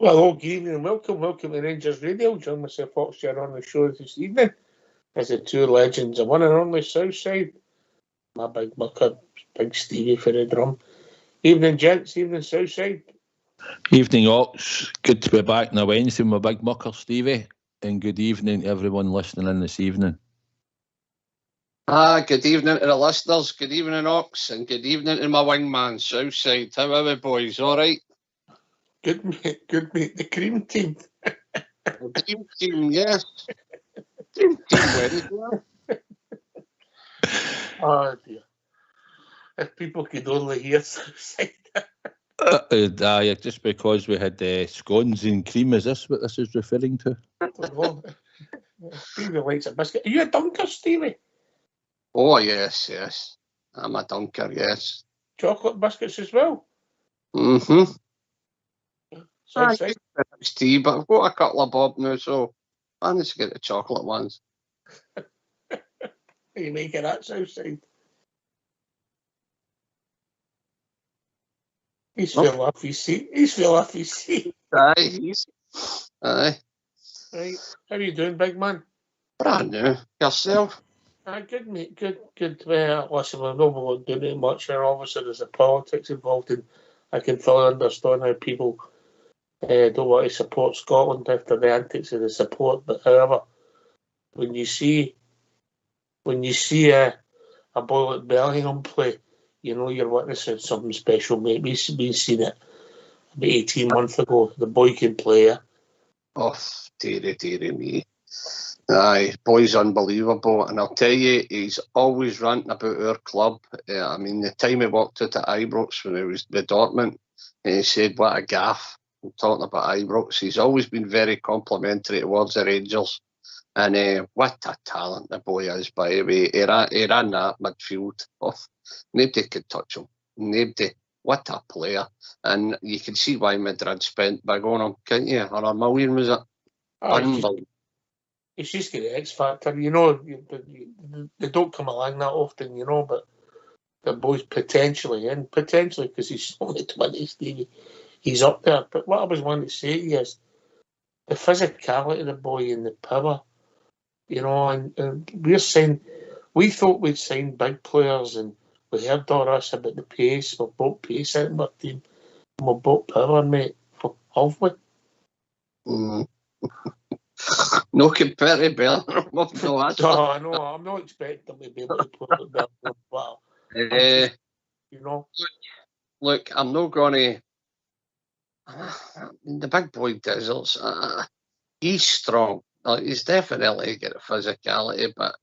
Well, good evening and welcome to Rangers Radio. Join myself, Foxshire, on the show this evening as the two legends, the one and only Southside, my big mucker, Big Stevie for the drum. Evening, gents, evening, Southside. Evening, Ox. Good to be back on a Wednesday with my big mucker, Stevie. And good evening to everyone listening in this evening. Good evening to the listeners, good evening, Ox, and good evening to my wingman, Southside. How are we, boys? All right? Good mate, the cream team. The dream team, yes. Dream team Wednesday. Oh, dear. If people could only hear Southside. Just because we had scones and cream, is this what this is referring to? I don't know. Stevie likes a biscuit. Are you a dunker, Stevie? Oh, yes. I'm a dunker, yes. Chocolate biscuits as well? Mm-hmm. Southside? It's tea, but I've got a couple of bob now, so I need to get the chocolate ones. Are you making that, Southside? He's fell off his seat. Aye. Right. How are you doing, big man? Brand new. Yourself? Good, mate. Good. Listen, we're not going to do much here. Obviously, there's a politics involved, and I can fully understand how people don't want to support Scotland after the antics of the support. But however, when you see a boy like Bellingham play, you know you're witnessing something special, mate. We've seen it about 18 months ago. The boy can play. Oh, dearie me. Aye, boy's unbelievable, and I'll tell you, he's always ranting about our club. I mean, the time he walked out at Ibrox when he was with Dortmund, and he said, "What a gaff!" I'm talking about Ibrox. He's always been very complimentary towards the Rangers, and what a talent the boy is. By the way, he ran that midfield. Oh, nobody could touch him. Nobody. What a player! And you can see why Madrid spent big on him, can't you? Or $1 million, was it? Unbelievable. It's just got the X factor, you know. They don't come along that often, you know. But the boy's potentially because he's only 20, Stevie. He's up there. But what I was wanting to say to you is the physicality of the boy and the power, you know. And we thought we'd sign big players, and we heard all this about the pace. We've bought pace out of our team, and we've bought power, mate. Have we? No compared to Bellingham. No, I'm not expecting to be able to play with Bellingham. Wow. You know. Look, I'm not going to. The big boy Dizzles, he's strong. He's definitely got a physicality, but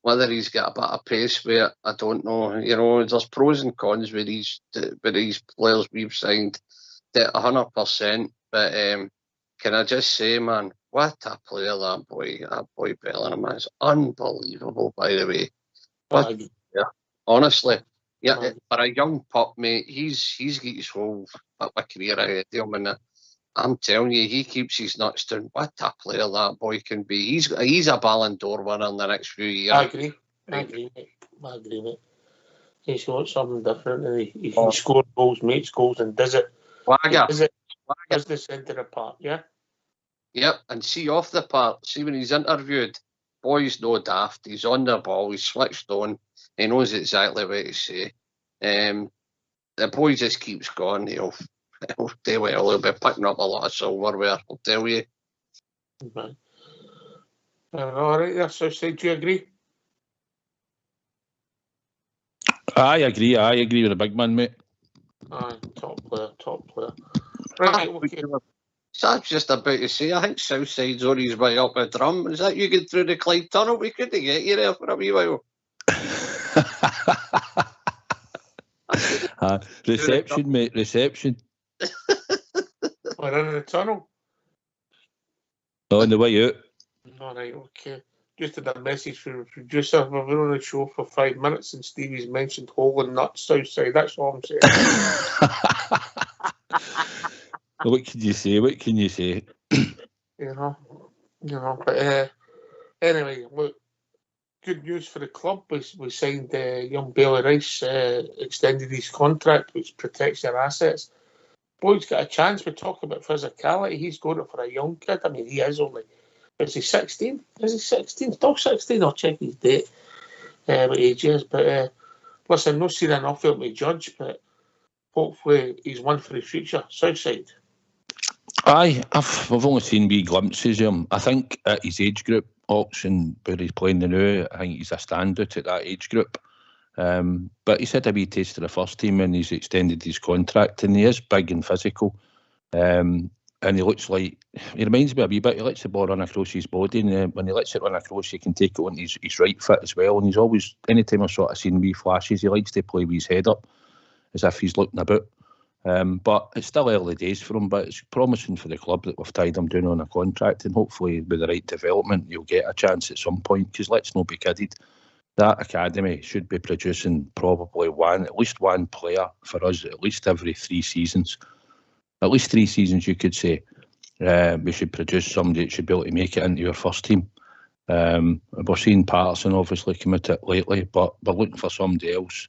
whether he's got a bit of pace with it, I don't know. You know, there's pros and cons with these players we've signed, 100%. But can I just say, man, what a player that boy Bellingham is. Unbelievable, by the way. Honestly. Yeah, for a young pup, mate, he's got his whole career ahead of him, and I'm telling you, he keeps his nuts down. What a player that boy can be. He's a Ballon d'Or winner in the next few years. I agree, mate. He's got something different, and he can score goals, makes goals, and does it. Does the centre of the park, yeah? Yep, and see off the park, see when he's interviewed, boy's no daft, he's on the ball, he's switched on, he knows exactly what to say. The boy just keeps going, he'll do well, he'll be picking up a lot of silverware, I'll tell you. Right. All right, that's so do you agree? I agree with the big man, mate. Aye, top player. Right, okay. So I was just about to say, I think Southside's on his way up a drum. Is that you get through the Clyde Tunnel? We couldn't get you there for a wee while. Reception, mate, reception. We're in the tunnel. On the way out. All right, okay. Just had a message from the producer. We've been on the show for 5 minutes and Stevie's mentioned holding nuts Southside. That's all I'm saying. What can you say? You know. But anyway, look, good news for the club. We signed young Bailey Rice, extended his contract, which protects their assets. boy's got a chance. We talk about physicality. He's going it for a young kid. I mean, he is only, is he 16? Is he 16? Still 16? I'll check his date, what age he is. But listen, not seen enough of him to judge, but hopefully he's one for the future. Southside. Aye, I've only seen wee glimpses of him. I think at his age group, Oxen, where he's playing now, I think he's a standout at that age group. But he's had a wee taste of the first team and he's extended his contract, and he is big and physical. And he looks like, he reminds me a wee bit, he lets the ball run across his body, and when he lets it run across, he can take it on his right foot as well. And he's always, anytime I've sort of seen wee flashes, he likes to play with his head up as if he's looking about. But it's still early days for him, but it's promising for the club that we've tied him down on a contract, and hopefully with the right development he'll get a chance at some point, because let's not be kidded, that academy should be producing probably at least one player for us at least every 3 seasons. At least 3 seasons, you could say. We should produce somebody that should be able to make it into your first team. We're seeing Patterson obviously come out it lately, but we're looking for somebody else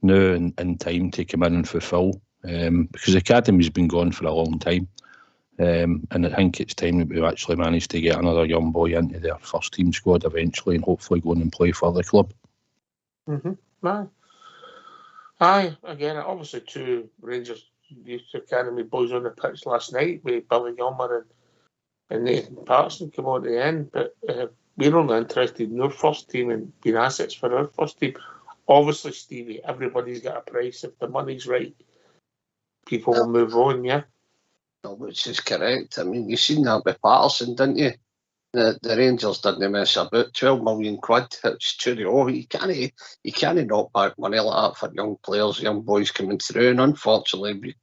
now in time to come in and fulfil. Because the academy's been gone for a long time, and I think it's time that we've actually managed to get another young boy into their first team squad eventually, and hopefully go on and play for the club. Aye, again, obviously 2 Rangers Youth Academy boys on the pitch last night with Billy Gilmer and Nathan Patterson come on at the end, but we're only interested in our first team and being assets for our first team. Obviously, Stevie, everybody's got a price. If the money's right, people will move on, yeah? No, which is correct. I mean, you seen that with Patterson, didn't you? The Rangers didn't mess about 12 million quid. It's true. You can't knock back money like that for young players, young boys coming through. And unfortunately,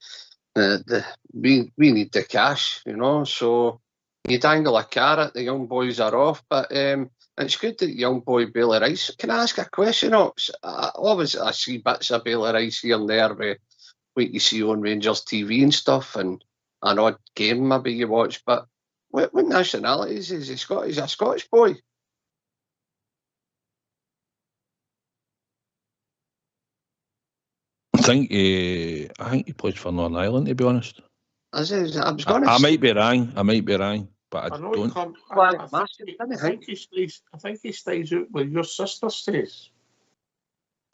we need the cash, you know. So you dangle a carrot, the young boys are off. But it's good that young boy Bailey Rice. Can I ask a question, Ox? Obviously, I see bits of Bailey Rice here and there with what you see on Rangers TV and stuff, and an odd game maybe you watch. But what nationality is he? Is he Scottish? He's a Scottish boy. I think he plays for Northern Ireland, to be honest. I was going I might be wrong, but I know don't. I think he stays out with your sister stays.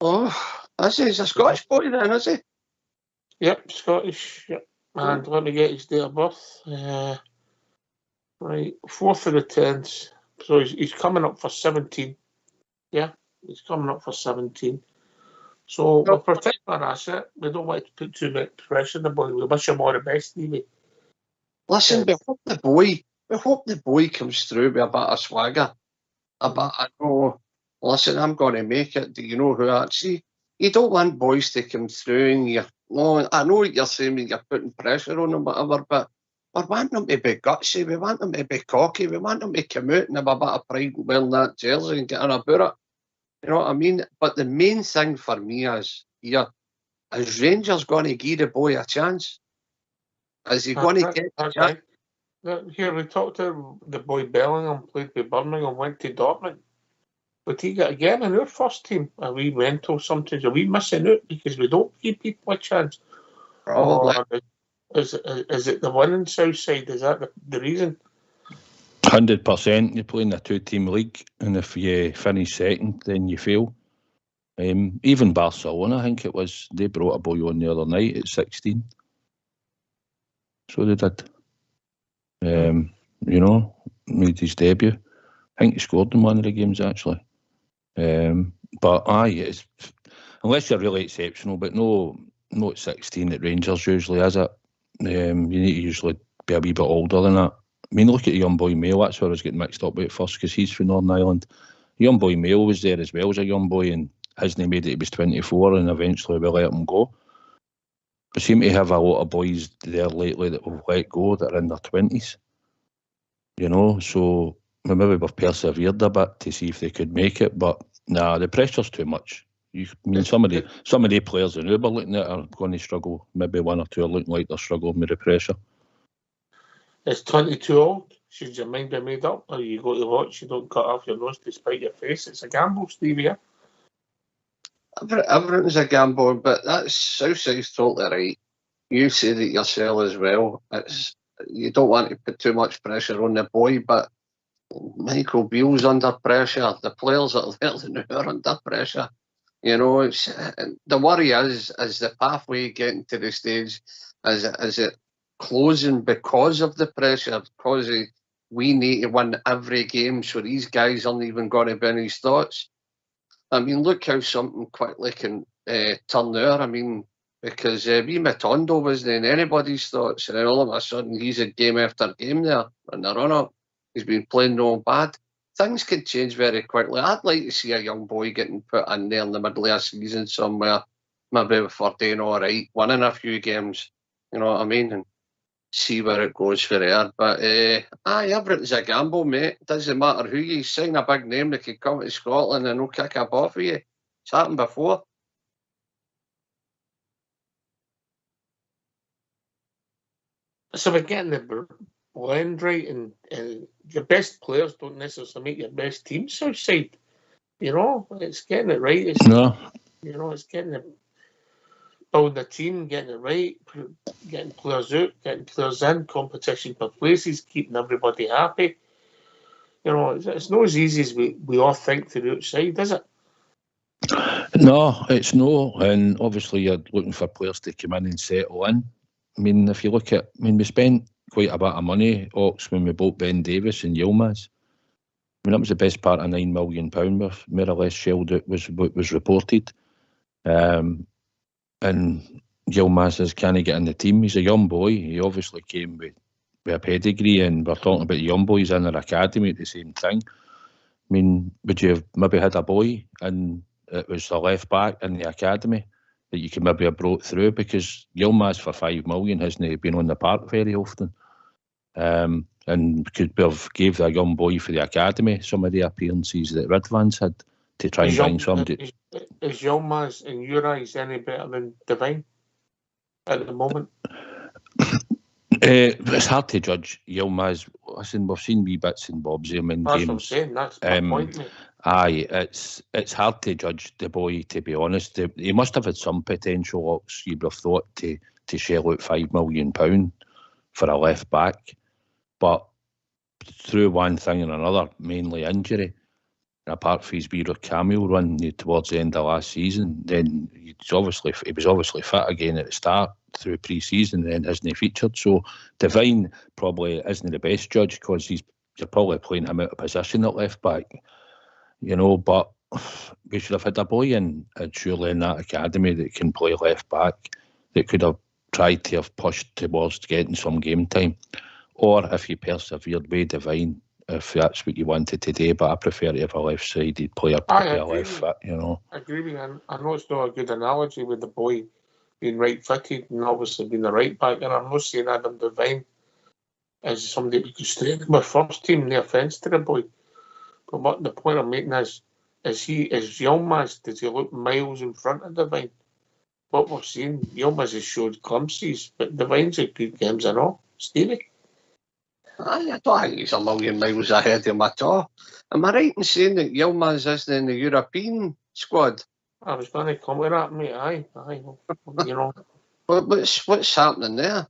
Oh, he's a Scottish boy then, is he? Yep, Scottish. Yep. And let me get his date of birth. Right, 4th of the 10th. So he's coming up for 17. Yeah, he's coming up for 17. So we'll protect our asset. We don't want to put too much pressure on the boy. We wish him all the best, Stevie. Listen, we hope the boy comes through with a bit of swagger. Listen, I'm going to make it. Do you know who actually? You don't want boys to come through and I know what you're saying when you're putting pressure on them, whatever, but we want them to be gutsy, we want them to be cocky, we want them to come out and have a bit of pride wearing that jersey and getting about it. You know what I mean? But the main thing for me is Rangers going to give the boy a chance? Is he going to get a chance? Here, we talked to the boy Bellingham, played with Birmingham, went to Dortmund. But he got again in our first team. Are we mental sometimes? Are we missing out because we don't give people a chance? Probably. Or is it the winning Southside? Is that the reason? 100%. You play in a 2-team league, and if you finish second, then you fail. Even Barcelona, I think it was, they brought a boy on the other night at 16. So they did. You know, made his debut. I think he scored in one of the games actually. But it's unless you're really exceptional, but no at 16 at Rangers usually, is it? You need to usually be a wee bit older than that. I mean, look at young boy Mail. That's where I was getting mixed up with at first, because he's from Northern Ireland. Young boy Mail was there as well as a young boy, and hasn't made it. He was 24, and eventually we let him go. We seem to have a lot of boys there lately that we've let go that are in their 20s. You know, so maybe we've persevered a bit to see if they could make it, but nah, the pressure's too much. I mean, some of the players in Uber looking at are going to struggle. Maybe 1 or 2 are looking like they're struggling with the pressure. It's 22 old. Should your mind be made up, or you go to watch, you don't cut off your nose to spite your face? It's a gamble, Stevie. Yeah? Everything's a gamble, but that's Southside's totally right. You said it yourself as well. You don't want to put too much pressure on the boy, but Michael Beale's under pressure. The players that are there now are under pressure. You know, the worry is the pathway getting to the stage, is it closing because of the pressure? Because we need to win every game, so these guys aren't even going to be in his thoughts. I mean, look how something quickly can turn there. I mean, because wee Matondo wasn't in anybody's thoughts, and then all of a sudden he's a game after game there in the run-up. He's been playing no bad. Things could change very quickly. I'd like to see a young boy getting put in there in the middle of a season somewhere, maybe if we're doing all right, winning a few games, you know what I mean, and see where it goes for there. But everything's a gamble, mate. Doesn't matter who you sign, a big name that could come to Scotland and no kick a ball for you. It's happened before. So we're getting the blend right, and your best players don't necessarily make your best team outside. You know, it's getting it right. It's getting it, building the team, getting it right, getting players out, getting players in, competition for places, keeping everybody happy. You know, it's not as easy as we all think to the outside, is it? No, it's no. And obviously you're looking for players to come in and settle in. I mean, if you look at, we spent quite a bit of money, Ox, when we bought Ben Davis and Yilmaz. I mean, that was the best part of £9 million, more or less shelled out was reported. And Yilmaz can't get in the team. He's a young boy. He obviously came with a pedigree, and we're talking about young boys in their academy at the same thing. I mean, would you have maybe had a boy and it was the left back in the academy that you could maybe have brought through? Because Yilmaz for £5 million hasn't been on the park very often. And could have gave the young boy for the academy some of the appearances that Ridvan's had to try and bring somebody. Is Yilmaz, in your eyes, any better than Devine at the moment? It's hard to judge Yilmaz. Listen, we've seen wee bits and bobs of him in games. That's what I'm saying. That's my point, mate. Aye, it's hard to judge the boy, to be honest. He must have had some potential, Ox, you'd have thought, to shell out £5 million for a left back. But through one thing and another, mainly injury, apart from his wee cameo run towards the end of last season, then he was obviously fit again at the start through pre-season, and then hasn't featured. So Devine probably isn't the best judge, because you're probably playing him out of position at left back, you know. But we should have had a boy in, surely, in that academy that can play left back, that could have tried to have pushed towards getting some game time. Or if you persevered with Devine, if that's what you wanted to do. But I prefer to have a left-sided player to be a left foot, you know. I agree with you. I know it's not a good analogy with the boy being right-footed and obviously being the right back, and I'm not saying Adam Devine is somebody we could straighten in my first team, no offence to the boy. But what the point I'm making is Yilmaz, does he look miles in front of Devine? What we're seeing, Yilmaz has showed glimpses, but Devine's a good games and all. Stevie? I don't think he's a million miles ahead of him at all. Am I right in saying that Yilmaz isn't in the European squad? I was going to come with that, mate. Aye. You know. What's happening there?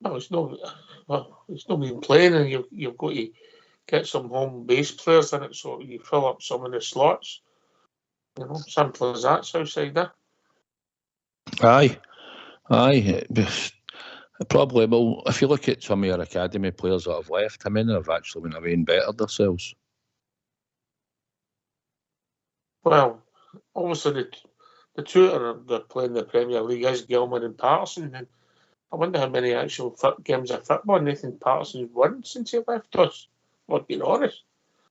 No, it's not been playing, and you've got to get some home base players in it, so you fill up some of the slots. You know, simple as that, outside there. Aye. Probably. Well, if you look at some of your academy players that have left, how many have actually went away and bettered themselves? Well, obviously the two that are playing the Premier League is Gilman and Patterson, and I wonder how many actual games of football Nathan Patterson's won since he left us. Not being honest.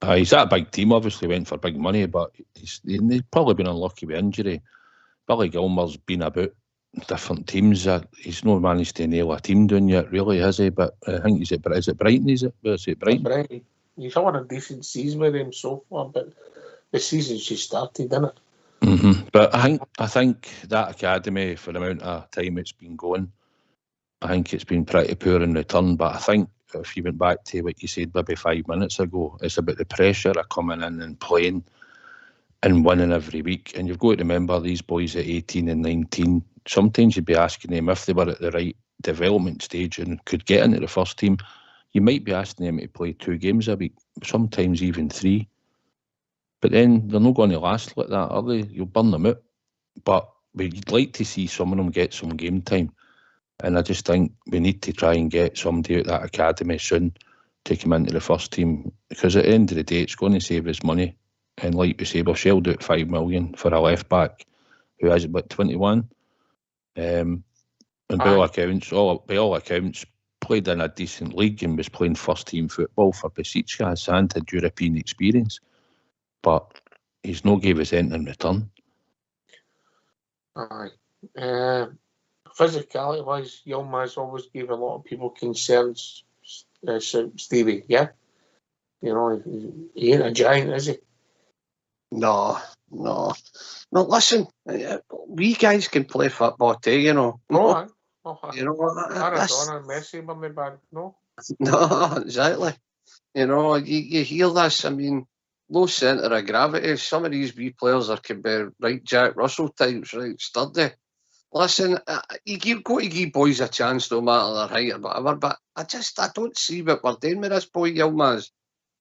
He's at a big team, obviously went for big money, but he's probably been unlucky with injury. Billy Gilmour's been about different teams. He's not managed to nail a team down yet, really, has he? But I think is it Brighton? Is it Brighton? He's had a decent season with him so far, but the season's just started, isn't it? Mm-hmm. But I think that academy, for the amount of time it's been going, I think it's been pretty poor in return. But I think if you went back to what you said maybe 5 minutes ago, it's about the pressure of coming in and playing and winning every week. And you've got to remember, these boys at 18 and 19, sometimes you'd be asking them if they were at the right development stage and could get into the first team. You might be asking them to play 2 games a week, sometimes even 3. But then they're not going to last like that, are they? You'll burn them out. But we'd like to see some of them get some game time. And I just think we need to try and get somebody out of that academy soon to come into the first team, because at the end of the day, it's going to save us money. And like we say, we've shelled out 5 million for a left back who has about 21. And by all accounts, played in a decent league and was playing first team football for Besiktas and had European experience. But he's no gave us anything in return. Aye. Physicality wise, Yilmaz always gave a lot of people concerns, Stevie, yeah? You know, he ain't a giant, is he? No. Listen, we guys can play football too, you know. Aye. You know, Maradona and Messi were my bad, no? No, exactly. You know, you hear this, I mean, low centre of gravity. Some of these wee players could be right Jack Russell types, right sturdy. Listen, you've got to give boys a chance no matter their height or whatever, but I don't see what we're doing with this boy, Yilmaz.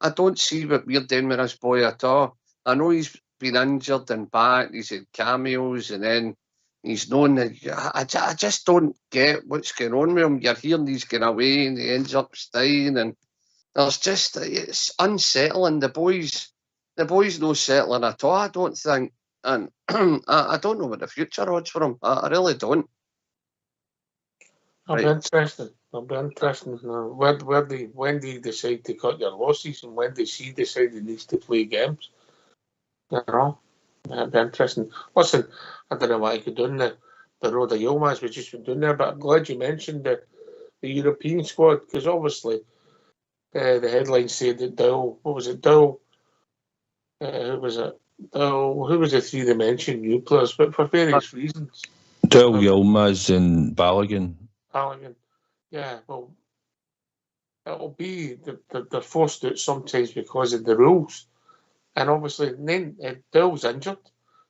I don't see what we're doing with this boy at all. I know he's been injured and back, he's had cameos, and then he's known that I just don't get what's going on with him. You're hearing he's going away and he ends up staying, and it's unsettling. The boys no settling at all, I don't think. And I don't know what the future holds for him. I really don't. It'll be interesting. When do you decide to cut your losses, and when does he decide he needs to play games? You know, it'll be interesting. Listen, I don't know what I could do in the road of Yilmaz, we've just been doing there, but I'm glad you mentioned the European squad, because obviously the headlines said that Dow, what was it, Dow? Who was it? Who was the 3 they mentioned, new players, but for various reasons. Del Yilmaz and Balogun. Yeah, well, it'll be they're forced out sometimes because of the rules. And obviously, then Dell's injured.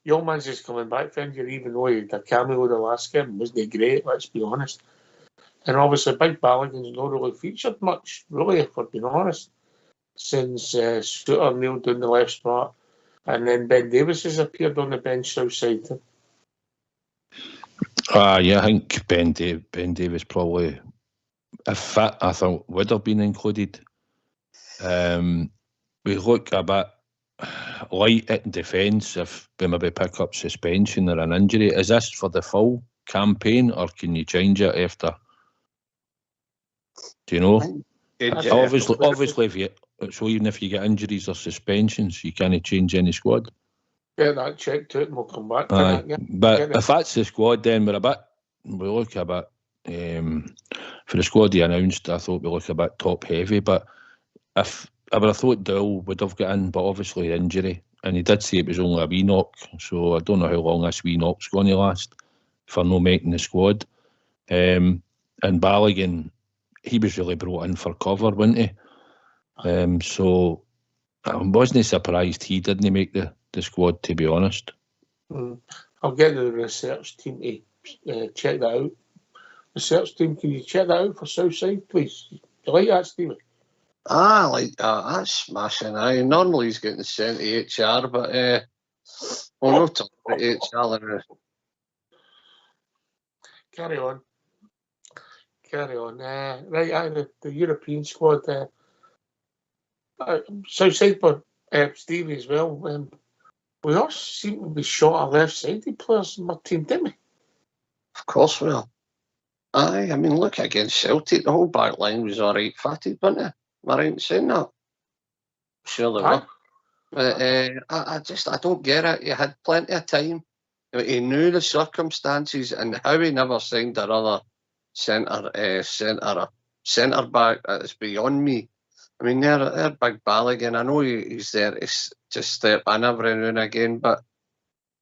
Yilmaz is coming back from injury, even though he had a cameo the last game. Wasn't great, let's be honest. And obviously, Big Balogun's not really featured much, really, if we're being honest, since Suter kneeled down the left spot. And then Ben Davis has appeared on the bench south side. Yeah, I think Ben Davis probably, if fit, I thought would have been included. We look a bit light in defence if we maybe pick up suspension or an injury. Is this for the full campaign, or can you change it after? Do you know? Obviously, so even if you get injuries or suspensions, you can't change any squad. Get that checked out and we'll come back to that. Yeah. But if that's the squad, then we look a bit, for the squad he announced, I thought we look a bit top heavy, but if I would have thought Dill would have got in, but obviously injury, and he did say it was only a wee knock, so I don't know how long this wee knock's going to last for no making the squad. And Balogun, he was really brought in for cover, wasn't he? So I wasn't surprised he didn't make the squad, to be honest. I'll get the research team to check that out. Research team, can you check that out for Southside, please? Do you like that, Stevie? I like that. That's smashing. Normally he's getting sent to HR, but we'll not talk about HR. Carry on. Right, the European squad. Southside, but Stevie as well. We all seem to be short of left-sided players in my team, didn't we? Of course we are. Aye, I mean, look against Celtic, the whole back line was all right fatted, wasn't it? Am I right in saying that? Sure they were. But I don't get it. He had plenty of time. He knew the circumstances, and how he never signed another centre back is beyond me. I mean, they're Big Balogun. I know he's there to just step in every now and again, but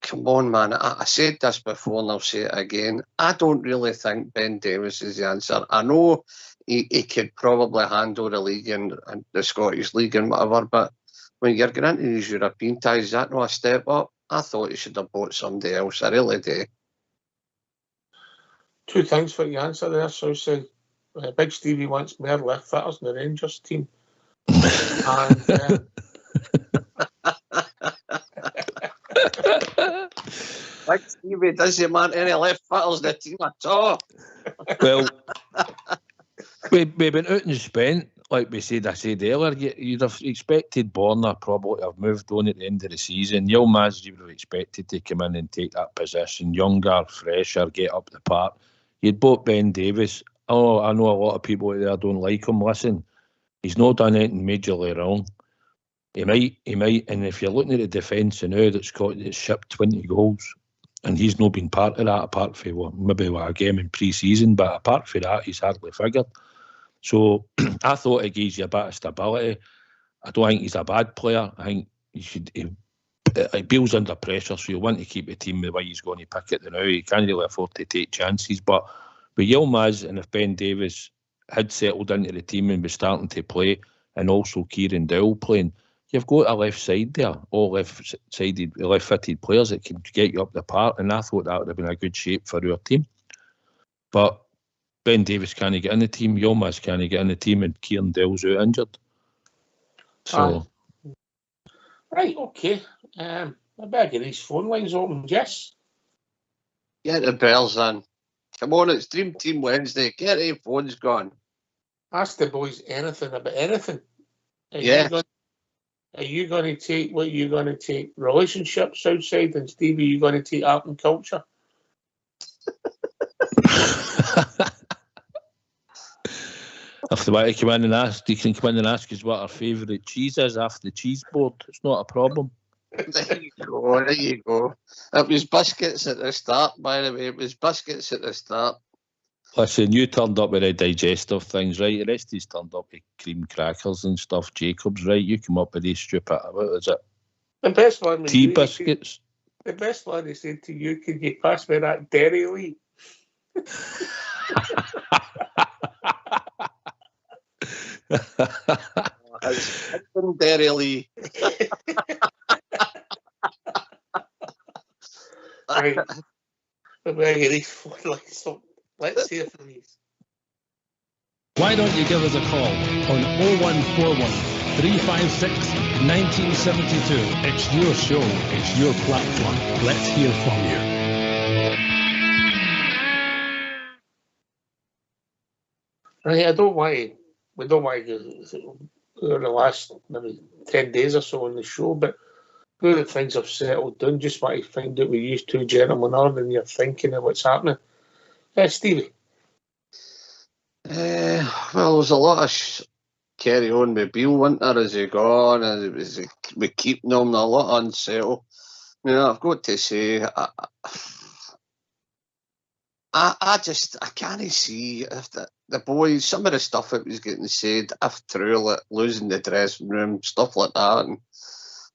come on, man. I said this before and I'll say it again. I don't really think Ben Davis is the answer. I know he could probably handle the league and the Scottish League and whatever, but when you're going into these European ties, is that not a step up? I thought he should have bought somebody else. I really do. Two things for you to answer there, Southside. Big Stevie wants more left fitters in the Rangers team. And Big Stevie doesn't want any left fitters in the team at all. Well, we've been out and spent, like I said earlier, you'd have expected Borna probably to have moved on at the end of the season. Yilmaz, you would have expected to come in and take that position, younger, fresher, get up the park. You'd bought Ben Davies. Oh, I know a lot of people out there don't like him. Listen, he's not done anything majorly wrong. He might, and if you're looking at the defence and now that's shipped 20 goals, and he's not been part of that, apart from maybe a game in pre-season, but apart from that, he's hardly figured. So I thought it gives you a bit of stability. I don't think he's a bad player. I think he builds under pressure, so you want to keep the team the way he's going to pick it now. He can't really afford to take chances. But with Yilmaz, and if Ben Davies had settled into the team and was starting to play, and also Kieran Dowell playing, you've got a left side there, all left-footed players that can get you up the park, and I thought that would have been a good shape for our team. But Ben Davies can't get in the team, Yilmaz can't get in the team, and Kieran Dowell's out injured. So, right, okay. I better get these phone lines open, Jess. Get the bells in. Come on, it's Dream Team Wednesday. Get the phones gone. Ask the boys anything about anything. Are you going to take what you're going to take? Relationships outside, and Stevie, you're going to take art and culture? If they want to come in and ask, they can come in and ask us what our favourite cheese is off the cheese board. It's not a problem. There you go. It was biscuits at the start, by the way. It was biscuits at the start. Listen, you turned up with the digestive things, right? The rest of us turned up with cream crackers and stuff. Jacob's, right? You come up with these stupid, what is it? The best one was tea biscuits. The best one, he said to you, could you pass me that Dairy Lee? It's Dairy Lee. Right. Let's hear from these. Why don't you give us a call on 0141 356 1972. It's your show, it's your platform. Let's hear from you. Right, we don't want to go the last maybe 10 days or so on the show, but now that things have settled down, just want to find out with you two gentlemen other than you're thinking of what's happening. Stevie? Well, there's a lot of carry on with Beale Winter as he gone, and we keep them a lot unsettled. I've got to say, I can't see if the boys, some of the stuff that was getting said, if true, like losing the dressing room, stuff like that, and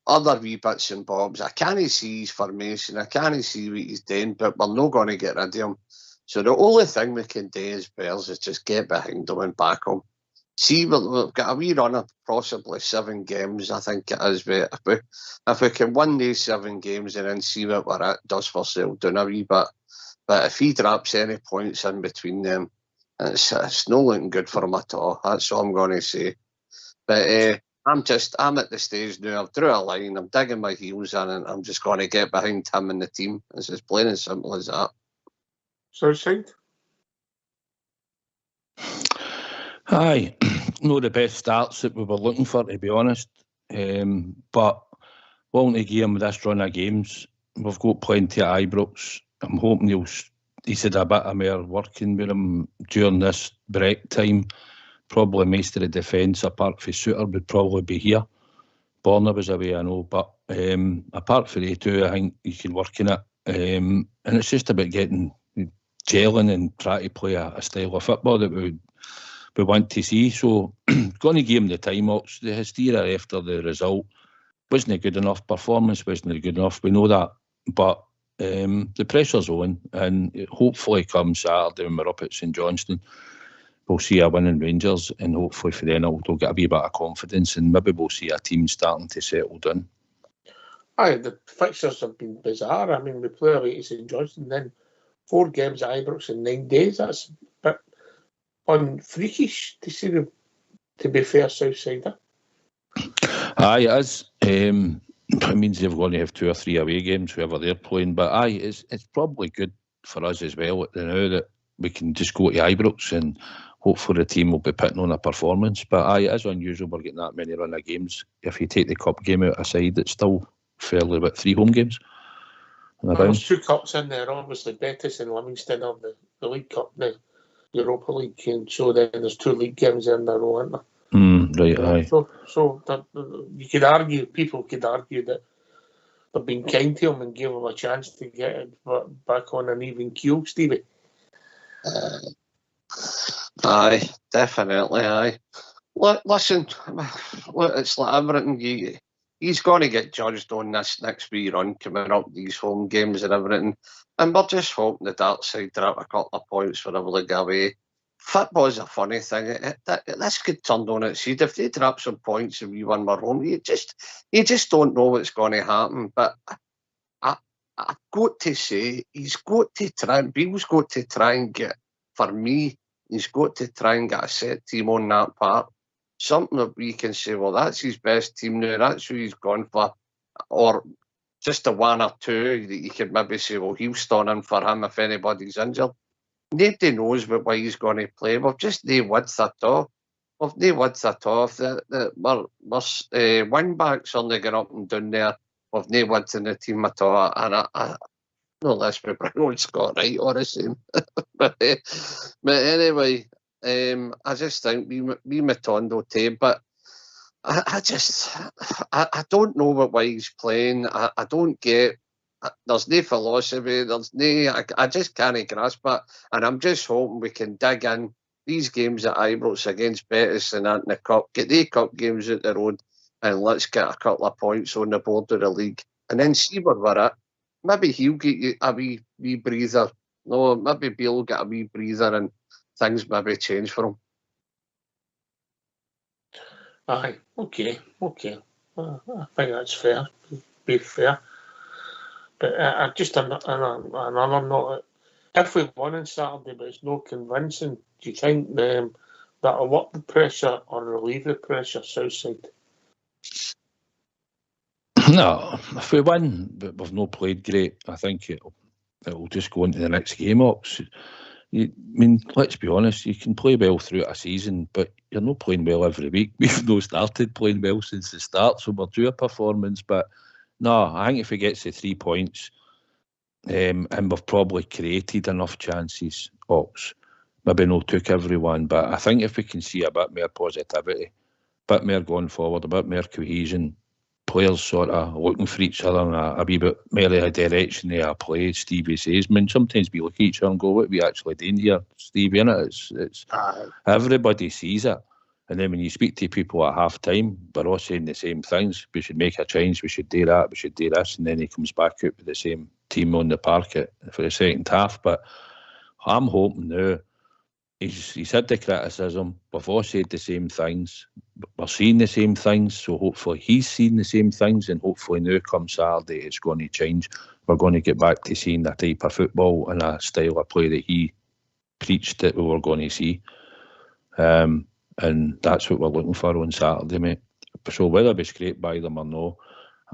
other wee bits and bobs. I can't see his formation, I can't see what he's doing, but we're not going to get rid of him. So the only thing we can do as Bears is just get behind him and back him. See, we've got a wee run of possibly 7 games, I think it is. If we can win these 7 games and then see what we're at, does for sale down a wee bit. But if he drops any points in between them, it's not looking good for him at all. That's all I'm going to say. But I'm at the stage now. I've drew a line. I'm digging my heels in, and I'm just going to get behind him and the team. It's as plain and simple as that. Southside? Aye, not the best starts that we were looking for, to be honest. But willing to give him this run of games. We've got plenty of Ibrox. I'm hoping he's had a bit of more working with him during this break time. Probably most of the defence, apart from Suter, would probably be here. Borna was away, I know, but apart from the two, I think he can work in it. And it's just about gelling and trying to play a style of football that we want to see. So, going to give him the time. The hysteria after the result wasn't a good enough. Performance wasn't good enough. We know that. But the pressure's on, and hopefully come Saturday when we're up at St Johnstone, we'll see a win in Rangers, and hopefully for then we'll get a wee bit of confidence, and maybe we'll see a team starting to settle down. Aye, the fixtures have been bizarre. I mean, we play away to St Johnstone, then 4 games at Ibrox in 9 days. That's a bit unfreakish to see them, to be fair, Southsider. Aye, it is. It means they're going to have 2 or 3 away games, whoever they're playing. But aye, it's probably good for us as well at the now that we can just go to Ibrox and hopefully the team will be putting on a performance. But aye, it is unusual we're getting that many run of games. If you take the cup game out aside, it's still fairly about 3 home games. There's 2 cups in there, obviously. Betis and Livingston have the League Cup, the Europa League, and so then there's 2 league games in there, aren't there? Right, aye. So that, you could argue, people could argue that they've been kind to him and gave him a chance to get it back on an even keel, Stevie. Aye, definitely, aye. Listen, it's like everything. He's going to get judged on this next wee run coming up, these home games and everything. And we're just hoping the dark side drop a couple of points wherever they go away. Football's a funny thing. This could turn on its head. If they drop some points and we win more home, you just don't know what's going to happen. But I've got to say, Bill's got to try and get, for me, he's got to try and get a set team on that part. Something that we can say, well, that's his best team now, that's who he's gone for. Or just a 1 or 2 that you could maybe say, well, he'll stand in for him if anybody's injured. Nobody knows what way he's going to play. We've just no width at all. We've no width at all. If we're wing backs only going up and down there, we've no width in the team at all. And no, let's be Brown Scott right or the same. but anyway, I just think we Matondo too, but I don't know what way he's playing. I don't get. There's no philosophy. There's no. I just can't grasp it, and I'm just hoping we can dig in these games at Ibrox against Betis and that in the cup. Get the cup games out the road, and let's get a couple of points on the board of the league, and then see where we're at. Maybe he'll get you a wee breather. No, maybe Bill will get a wee breather, and things maybe change for him. Aye, okay. I think that's fair. Be fair. But just another note. If we won on Saturday, but it's no convincing, do you think that'll up the pressure or relieve the pressure, Southside? No, if we win, but we've not played great, I think it'll just go into the next game, Ox. I mean, let's be honest, you can play well throughout a season, but you're not playing well every week. We've not started playing well since the start, so we're due a performance. But no, I think if we get to 3 points, and we've probably created enough chances, Ox, maybe not took everyone, but I think if we can see a bit more positivity, a bit more going forward, a bit more cohesion, players sort of looking for each other and a wee bit more of a direction they are play, Stevie says. I mean, sometimes we look at each other and go, what are we actually doing here, Stevie, innit? It's everybody sees it. And then when you speak to people at half time, they're all saying the same things. We should make a change, we should do that, we should do this. And then he comes back out with the same team on the park for the second half. But I'm hoping now, he's had the criticism, we've all said the same things, we're seeing the same things, so hopefully he's seeing the same things, and hopefully now come Saturday it's going to change. We're going to get back to seeing the type of football and a style of play that he preached that we were going to see. And that's what we're looking for on Saturday, mate. So whether we scrape by them or no,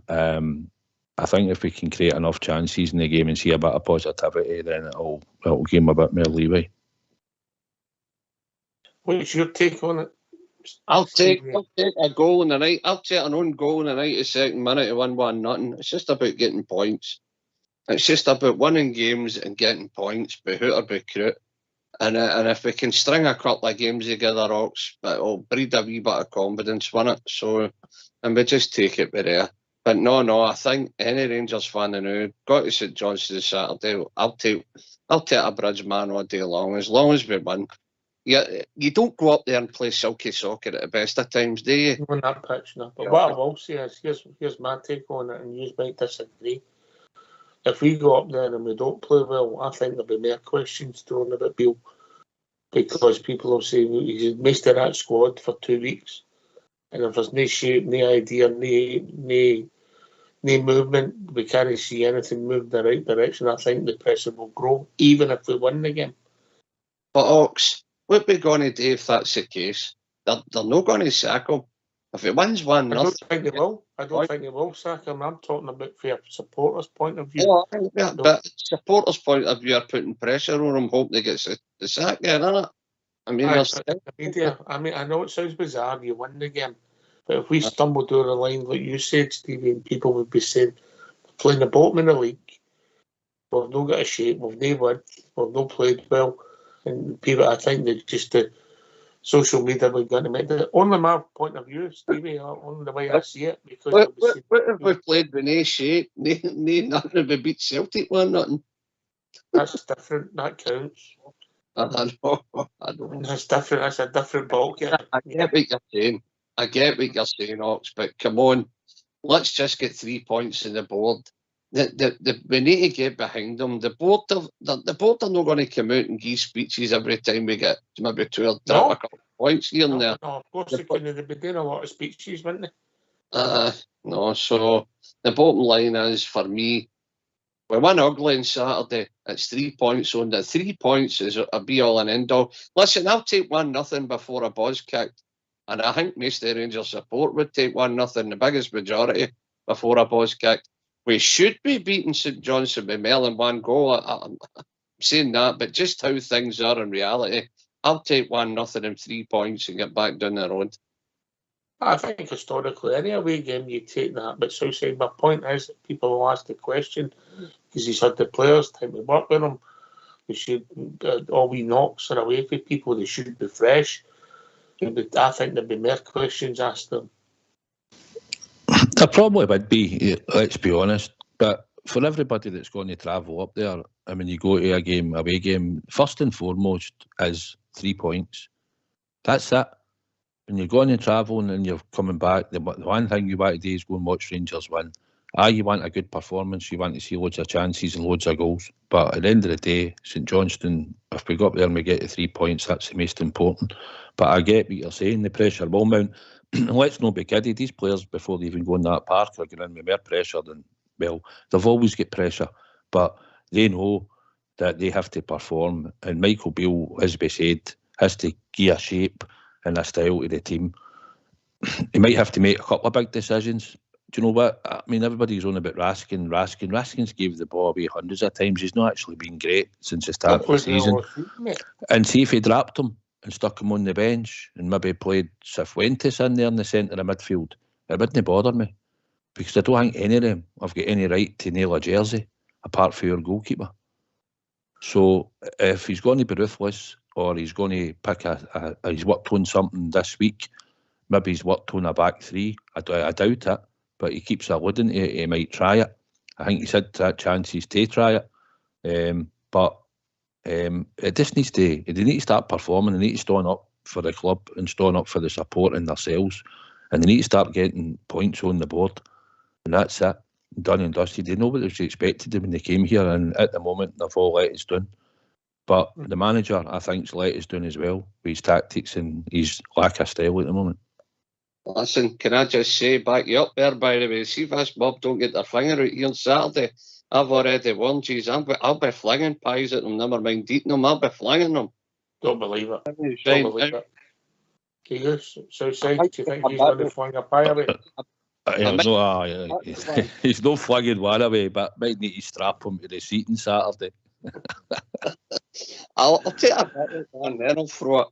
I think if we can create enough chances in the game and see a bit of positivity, then it'll give him a bit more leeway. What's your take on it? I'll take a goal in the night. I'll take an own goal in the 92nd minute to win 1-0. It's just about getting points. It's just about winning games and getting points, be hoot or be croot. And if we can string a couple of games together, Ox, it'll breed a wee bit of confidence, won't it? So, and we just take it by there. But no, I think any Rangers fan now got to St Johnstone Saturday. I'll take a bridge man all day long as we win. You don't go up there and play silky soccer at the best of times, do you? On that pitch, no. But what I will say is, here's my take on it, and you might disagree. If we go up there and we don't play well, I think there'll be more questions thrown about Bill, because people will say he's missed that squad for 2 weeks, and if there's no shape, no idea, no no movement, we can't see anything move in the right direction, I think the pressure will grow, even if we win the game. But Ox, what we're going to do if that's the case? They're not going to sack him. If it wins 1-0, I don't think they will. I don't think they will sack him. I'm talking about from a supporters' point of view. Oh, yeah, but supporters' point of view are putting pressure on him, hoping they get the sack there, isn't it? I mean, I know it sounds bizarre, you win the game, but if we stumbled over the line, like you said, Stevie, and people would be saying, playing the bottom of the league, we've not got a shape, we've no won, we've not played well, and people, I think that just the social media we're going to make it. Only my point of view, Stevie, only the way I see it. Because what if we played with no shape, nothing if we beat Celtic 1-0? That's different, that counts. I know. That's different, that's a different ball game. I get what you're saying. I get what you're saying, Ox, but come on, let's just get 3 points on the board. We need to get behind them. The board are not going to come out and give speeches every time we get maybe 12 a couple of points here and there. No, of course they couldn't. They'd be doing a lot of speeches, wouldn't they? No, so the bottom line is, for me, we won ugly on Saturday. It's 3 points on the 3 points is a be all and end all. Listen, I'll take 1-0 before a buzz kicked. And I think most of the Rangers support would take 1-0, the biggest majority, before a buzz kicked. We should be beating St Johnstone by more than one goal. I'm saying that, but just how things are in reality, I'll take 1-0 and 3 points and get back down the road. I think historically, any away game you take that, but so say my point is that people will ask the question because he's had the players time to work with him. They should all we knocks are away from people. They should be fresh. I think there'd be more questions asked them. There probably would be, let's be honest. But for everybody that's going to travel up there, I mean, you go to a away game, first and foremost is 3 points. That's it. When you're going and travelling and you're coming back, the one thing you want to do is go and watch Rangers win. You want a good performance, you want to see loads of chances and loads of goals. But at the end of the day, St Johnstone, if we go up there and we get to 3 points, that's the most important. But I get what you're saying, the pressure will mount. Let's not be kidded, these players, before they even go in that park, are going in with more pressure than, well, they've always got pressure. But they know that they have to perform. And Michael Beale, as we said, has to give a shape and a style to the team. He might have to make a couple of big decisions. Do you know what? I mean, everybody's on about Raskin. Raskin's gave the ball away hundreds of times. He's not actually been great since the start of the season. And see if he dropped him and stuck him on the bench and maybe played Cifuentes in there in the centre of midfield, it wouldn't bother me. Because I don't think any of them have got any right to nail a jersey apart from your goalkeeper. So if he's going to be ruthless or he's going to pick he's worked on something this week, maybe he's worked on a back three, I doubt it. But he keeps alluding to it, he might try it. I think he's had chances to try it. But it just needs to, they need to start performing, they need to stand up for the club and stand up for the support in themselves. And they need to start getting points on the board. And that's it. Done and dusted. They know what was expected when they came here, and at the moment they've all let us down. But the manager, I think, has let us down as well with his tactics and his lack of style at the moment. Listen, can I just say, back you up there, by the way, see if this Bob don't get their finger out here on Saturday. I've already warned you, I'll be flinging pies at them, never mind eating them, I'll be flinging them. Don't believe it. Don't believe it. Do you? So say, do you think he's going to fling a pie away? He's no flinging one away, but might need to strap him to the seat on Saturday. I'll take a bit and then I'll throw it.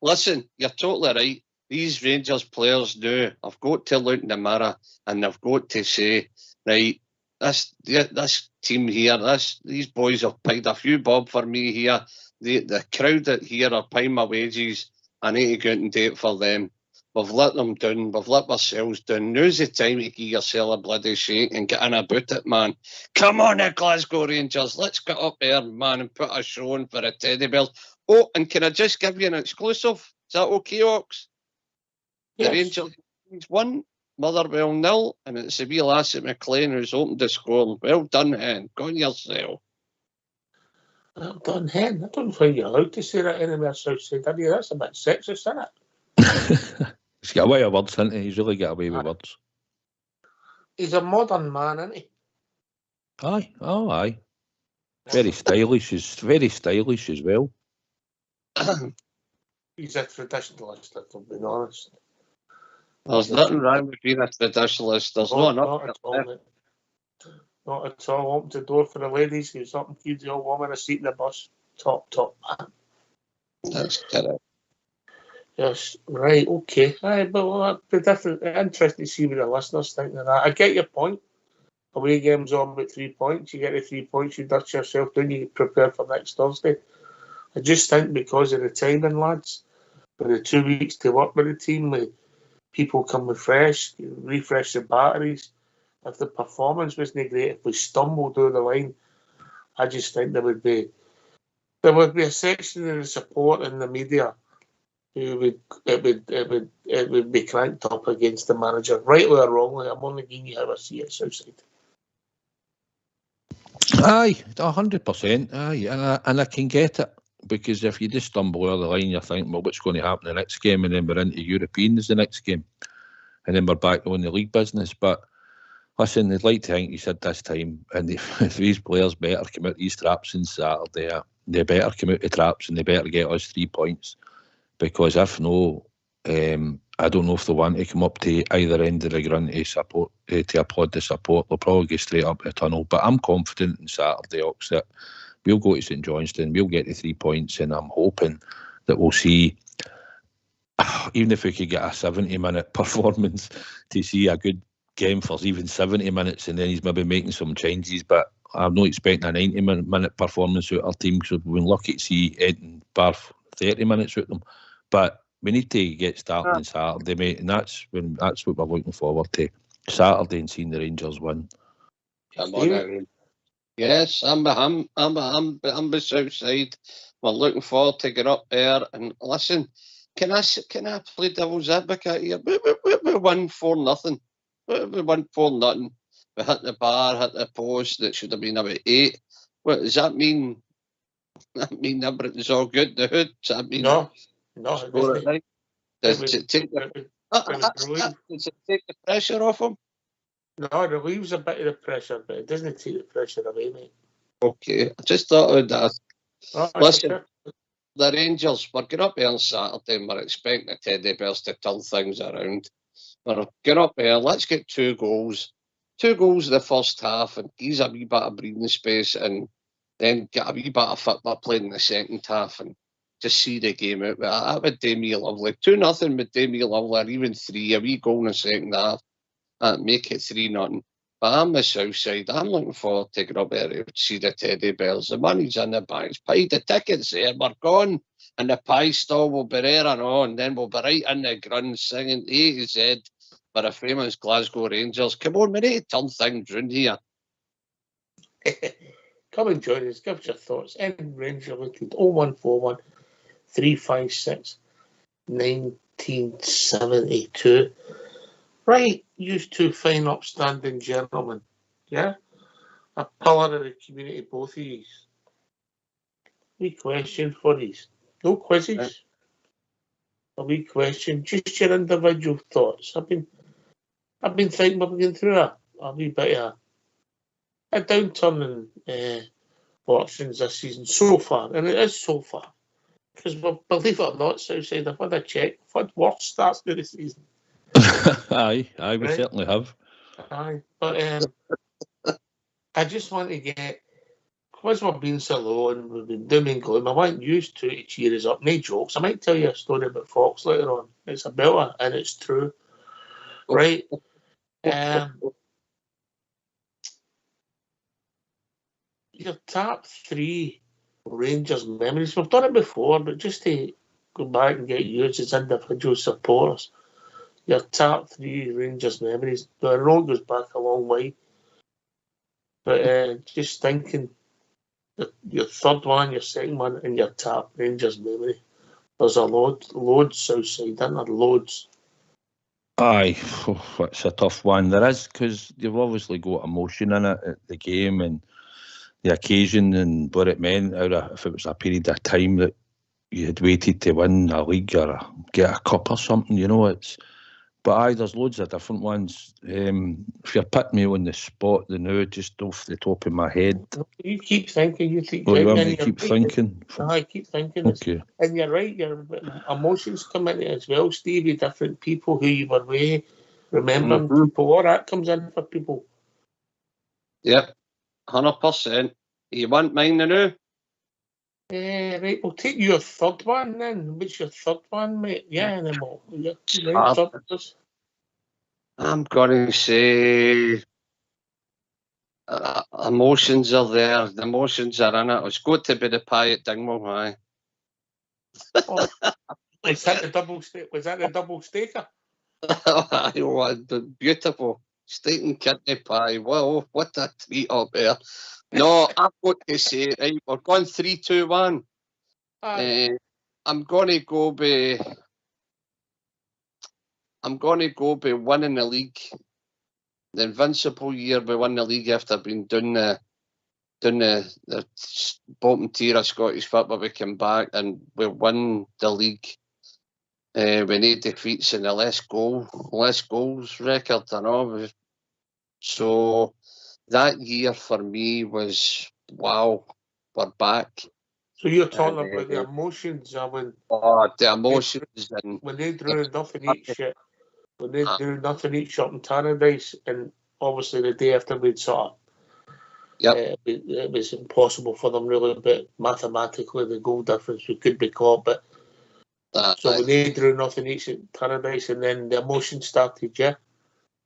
Listen, you're totally right. These Rangers players do. I've got to look in the mirror and they've got to say, right, this team here, these boys have paid a few bob for me here. The crowd that here are paying my wages. I need to go out and do it for them. We've let them down. We've let ourselves down. Now's the time to give yourself a bloody shake and get in about it, man. Come on, the Glasgow Rangers. Let's get up there, man, and put a show on for a teddy bear. Oh, and can I just give you an exclusive? Is that okay, Ox? Yes. The Rangers won, Motherwell 0, and it's a wee lass at McLean who's opened the score. Well done, Hen. Go on yourself. Well done, Hen. I don't think you're allowed to say that anywhere Southside. That's a bit sexist, isn't it? He's got away with words, hasn't he? He's really got away with words. He's a modern man, isn't he? Aye, oh aye. Very stylish as well. He's a traditionalist, if I'm being honest. There's nothing wrong with being a traditionalist. There's not at all, mate. Not at all. Open the door for the ladies. He's something keeps the old woman a seat in the bus. Top. That's correct. Yes, right, okay. Aye, but well, that'd be different. Interesting to see what the listeners think of that. I get your point. Away game's on about 3 points. You get the 3 points, you dust yourself down, you prepare for next Thursday. I just think because of the timing, lads, for the 2 weeks to work with the team, with people come refreshed, refresh the batteries. If the performance wasn't great, if we stumbled over the line, I just think there would be a section of the support in the media who it would be cranked up against the manager, rightly or wrongly. I'm only giving you how I see it, Southside. Aye, 100%. Aye, and I can get it, because if you just stumble over the line, you think, well, what's going to happen the next game? And then we're into Europeans the next game, and then we're back on the league business. But listen, they'd like to think he said this time, and if these players better come out these traps on Saturday, they better come out the traps and they better get us 3 points, because if no, I don't know if they want to come up to either end of the ground to support, to applaud the support. They'll probably go straight up the tunnel. But I'm confident on Saturday, Ox, that we'll go to St Johnstone, we'll get the 3 points, and I'm hoping that we'll see, even if we could get a 70-minute performance, to see a good game for even 70 minutes, and then he's maybe making some changes. But I'm not expecting a 90-minute performance out of our team, because we've been lucky to see anything bar 30 minutes out of them. But we need to get started on Saturday, mate, and that's what we're looking forward to. Saturday and seeing the Rangers win. Come on, Aaron. Yes, I'm the south side. We're looking forward to get up there. And listen, can I play devil's advocate here? We won 4-0. We won 4-0. We hit the bar, hit the post. That should have been about 8. What does that mean? That mean everything's all good? The hood? Does that mean No, it doesn't. Right? Does it take the pressure off him? No, it relieves a bit of the pressure, but it doesn't take the pressure away, mate. Okay, I just thought I would ask. Listen, okay. The Rangers, we're going up there on Saturday and we're expecting the Teddy Bears to turn things around. We're going up there, let's get 2 goals. 2 goals in the first half and ease a wee bit of breathing space, and then get a wee bit of football playing in the second half and just see the game out. That would do me lovely. 2-0 would do me lovely, or even 3, a wee goal in the second half. Make it 3-0. But I'm the south side. I'm looking forward to get up there to see the Teddy Bears. The money's in the bank. Paid the tickets there. We're gone. And the pie stall will be there and on. Then we'll be right in the ground singing A to Z for the famous Glasgow Rangers. Come on, we need to turn things round here. Come and join us. Give us your thoughts. End Ranger Limited 0141 356 1972. Right, you 2 fine upstanding gentlemen. Yeah? A pillar of the community, both of you. Wee question for you. No quizzes. A wee question. Just your individual thoughts. I've been thinking we're going through a wee bit of a downturn in options this season so far, and it is so far. Because believe it or not, Southside, I've had a check. I've had worse starts to the season. Aye, we certainly have. Aye, but I just want to get, because we've been so low and we've been doom and gloom, I want you to cheer us up. No jokes. I might tell you a story about Fox later on. It's a belter and it's true. Right? Your top 3 Rangers memories. We've done it before, but just to go back and get yours as individual supporters. Your top 3 Rangers memories. The road goes back a long way. But just thinking, your third one, your second one, and your top Rangers memory. There's a loads Southside, isn't there? Loads. Aye, it's a tough one. There is, because you've obviously got emotion in it at the game and the occasion and what it meant. If it was a period of time that you had waited to win a league or get a cup or something, But there's loads of different ones. If you're putting me on the spot, just off the top of my head. You keep thinking, you keep Well, you want thinking. me to keep thinking? I keep thinking. Okay. And you're right, your emotions come into it as well, Stevie. Different people who you were with, remembering people, all that comes in for people. Yep, 100%. You want mine now? Right, we'll take your third one then. What's your third one, mate? Yeah, and then I'm going to say emotions are there. The emotions are in it. It's got to be the pie at Dingwall, aye. Was that the double staker? Beautiful. Steak and kidney pie. Wow, what a treat up there. No, I've got to say, right, we're going 3-2-1. I'm going to go by winning the league. The invincible year we won the league after being doing the bottom tier of Scottish football. We came back and we won the league. We need defeats and a less goals record, I know. So that year for me was wow, we're back. So you're talking about the emotions when the emotions when they drew nothing each up in Tannadice, and obviously the day after we'd sort of it was impossible for them really, but mathematically the goal difference we could be caught, but so when they drew nothing each at Tannadice, and then the emotion started, yeah.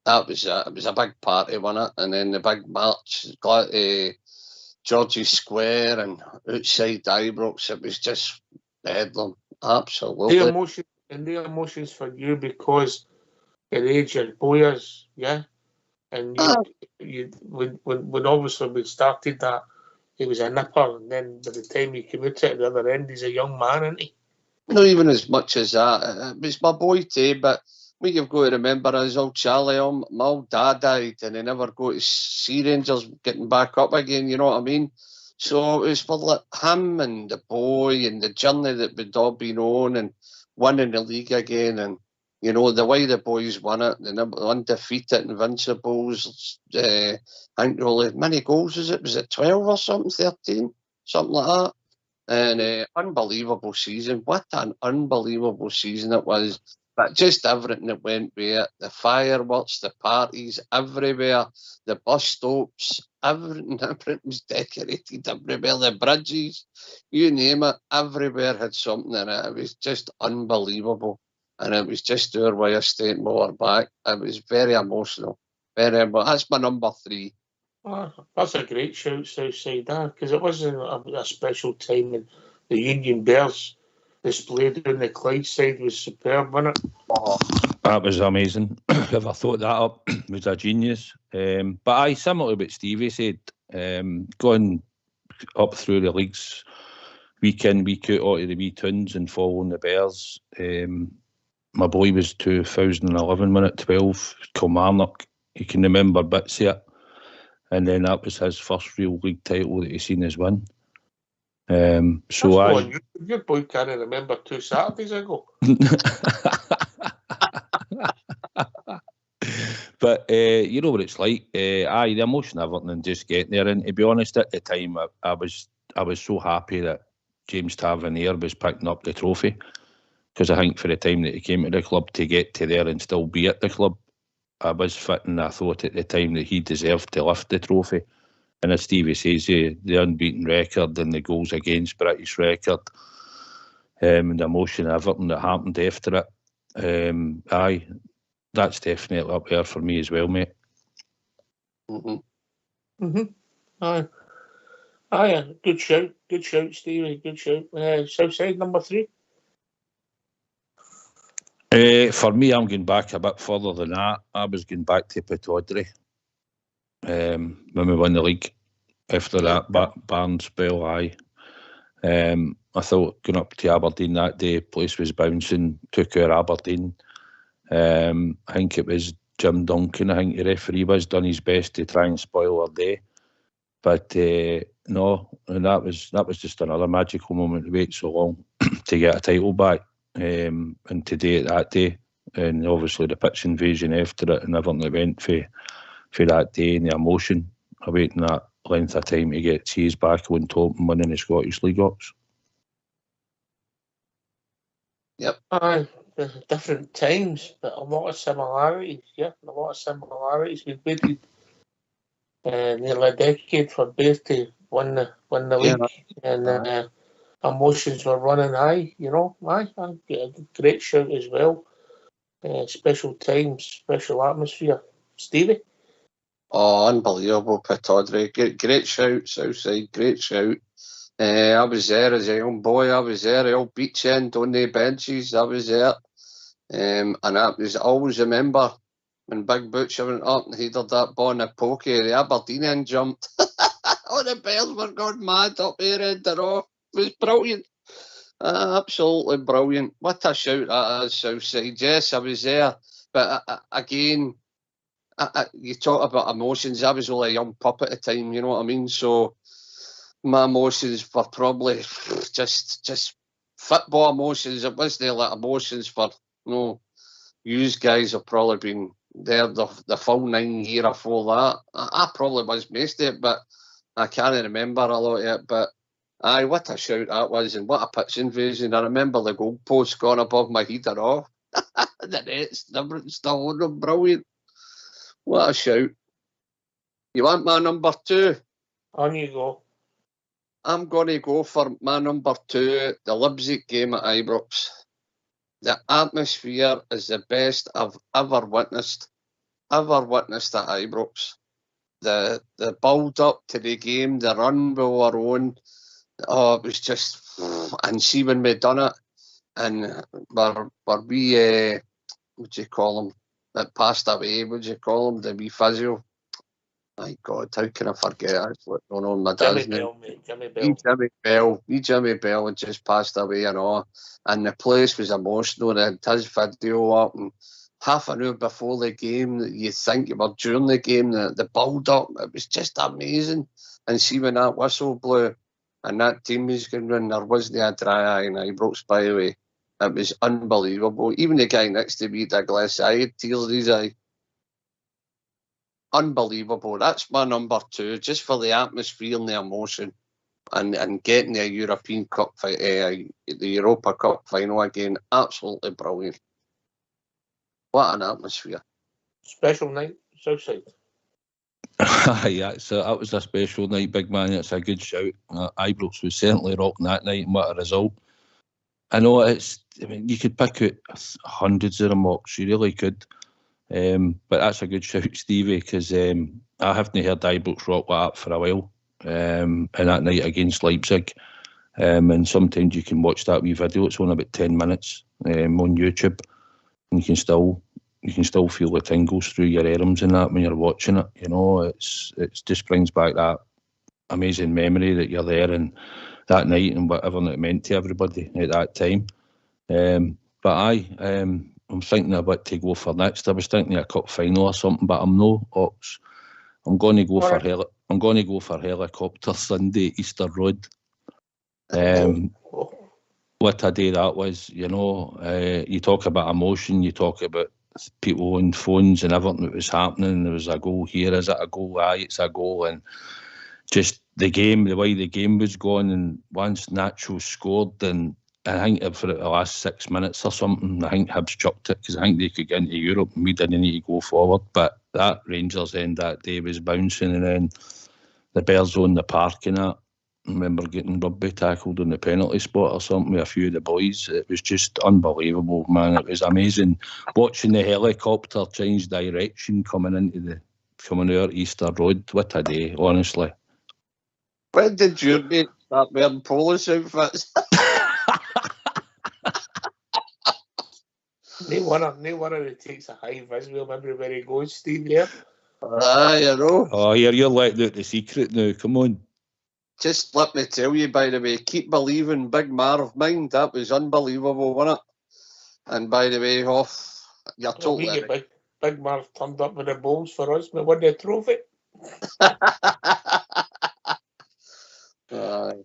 That was it was a big party, wasn't it? And then the big march, George's Square and outside Ibrox, it was just bedlam, absolutely. The emotions for you because at the age your boy is, yeah, and you when obviously we started that, he was a nipper, and then by the time he came out at the other end, he's a young man, isn't he? Not even as much as that. It was my boy too, but what you've got to remember is old Charlie, my old dad died, and he never got to see Rangers getting back up again, you know what I mean? So it was for like him and the boy and the journey that we'd all been on and winning the league again, and you know, the way the boys won it, the undefeated Invincibles, I think really many goals was it 12 or something, 13, something like that. And unbelievable season. What an unbelievable season it was. But just everything that went with it, the fireworks, the parties, everywhere, the bus stops, everything was decorated everywhere, the bridges, you name it, everywhere had something in it. It was just unbelievable. And it was just our way of staying more back. It was very emotional. That's my number 3. Oh, that's a great shout, Southside, because it wasn't a special time, and the Union Bears displayed on the Clyde side was superb, wasn't it? Oh, that was amazing. Whoever thought that up was a genius. But similar to what Stevie said, going up through the leagues, week in, week out, out of the wee tunes and following the Bears. My boy was 2011 when at 12, Kilmarnock. You can remember bits of it. And then that was his first real league title that he's seen as win. Your boy can't remember 2 Saturdays ago. But you know what it's like. The emotion of it and just getting there. And to be honest, at the time, I was so happy that James Tavernier was picking up the trophy, because I think for the time that he came to the club, to get to there and still be at the club, I was fitting. I thought at the time that he deserved to lift the trophy. And as Stevie says, the unbeaten record and the goals against British record, and the emotion of everything that happened after it, that's definitely up there for me as well, mate. Good shout, Stevie, good shout. Southside, number 3. For me, I'm going back a bit further than that. I was going back to Pittodrie when we won the league. After that Barnes spell, I thought going up to Aberdeen that day, place was bouncing, took out Aberdeen. I think it was Jim Duncan, I think the referee was, done his best to try and spoil our day. But no, and that was just another magical moment to wait so long to get a title back. And today, that day, and obviously the pitch invasion after it and everything that went for that day and the emotion of waiting that length of time to get Cheese back on top and winning the Scottish League Ox. Yep. Aye, different times, but a lot of similarities. Yeah, a lot of similarities. We've waited nearly a decade for both to win the Yeah. league, and emotions were running high. You know, aye, great shout as well. Special times, special atmosphere. Stevie. Oh, unbelievable, Pittodrie. Great shout, Southside, great shout. I was there as a young boy. I was there, the old beach end on the benches. I was there. And I always remember when Big Butcher went up and headed that ball in the pokey, the Aberdeen end jumped. All the Bears were going mad up here in the row. It was brilliant. Absolutely brilliant. What a shout that is, Southside. Yes, I was there. But again, you talk about emotions. I was only a young pup at the time, you know what I mean? So my emotions were probably just football emotions. It wasn't like emotions for, you guys have probably been there the full 9 years before that. I probably was most of it, but I can't remember a lot of it. But aye, what a shout that was, and what a pitch invasion. I remember the goalpost going above my head and off. The net's still on them, brilliant. What a shout. You want my number 2? On you go. I'm going to go for my number 2, the Leipzig game at Ibrox. The atmosphere is the best I've ever witnessed at Ibrox. The build up to the game, the run we were on, it was just, and see when we done it, and we what do you call him, that passed away, what do you call him, the wee physio? My God, how can I forget? That's what's going on my dad's name. Jimmy Bell had just passed away and all, and the place was emotional. And his video up, and half an hour before the game, you think you were during the game, the build up, it was just amazing. And see when that whistle blew, and that team was going in, there wasn't a dry eye in Ibrox, by the way. It was unbelievable. Even the guy next to me, Douglas, I had tears in his eye. Unbelievable. That's my number 2, just for the atmosphere and the emotion, and getting the European Cup, the Europa Cup final again. Absolutely brilliant. What an atmosphere. Special night, Southside. Yeah, so that was a special night, big man. It's a good shout. Ibrox was certainly rocking that night, and what a result. I know you could pick out hundreds of them, you really could. But that's a good shout, Stevie, because I haven't heard Ibrox rock like that for a while. And that night against Leipzig, and sometimes you can watch that wee video. It's only about 10 minutes on YouTube, and you can still feel the tingles through your arms and that when you're watching it. You know, it just brings back that amazing memory that you're there and that night and whatever it meant to everybody at that time. But I'm thinking of what to go for next. I was thinking of a cup final or something, but I'm no Ox. I'm going to go for Helicopter Sunday, Easter Road. What a day that was, you know. You talk about emotion, you talk about people on phones and everything that was happening. There was a goal here, is it a goal? Aye, it's a goal. And just the way the game was going, and once Nacho scored, and I think for the last 6 minutes or something, I think Hibs chucked it because I think they could get into Europe and we didn't need to go forward. But that Rangers end that day was bouncing, and then the Bears on the park and that. I remember getting rugby tackled on the penalty spot or something with a few of the boys. It was just unbelievable, man. It was amazing watching the helicopter change direction coming out Easter Road. What a day, honestly. When did your mate start wearing Polish outfits? No one that takes a high vis with him everywhere he goes, Steve, yeah? Aye, I know. Oh, you're letting out the secret now. Come on. Just let me tell you, by the way, keep believing, Big Marv mind. That was unbelievable, wasn't it? And by the way, you're totally right. Big Marv turned up with the bowls for us. We won the trophy. Aye.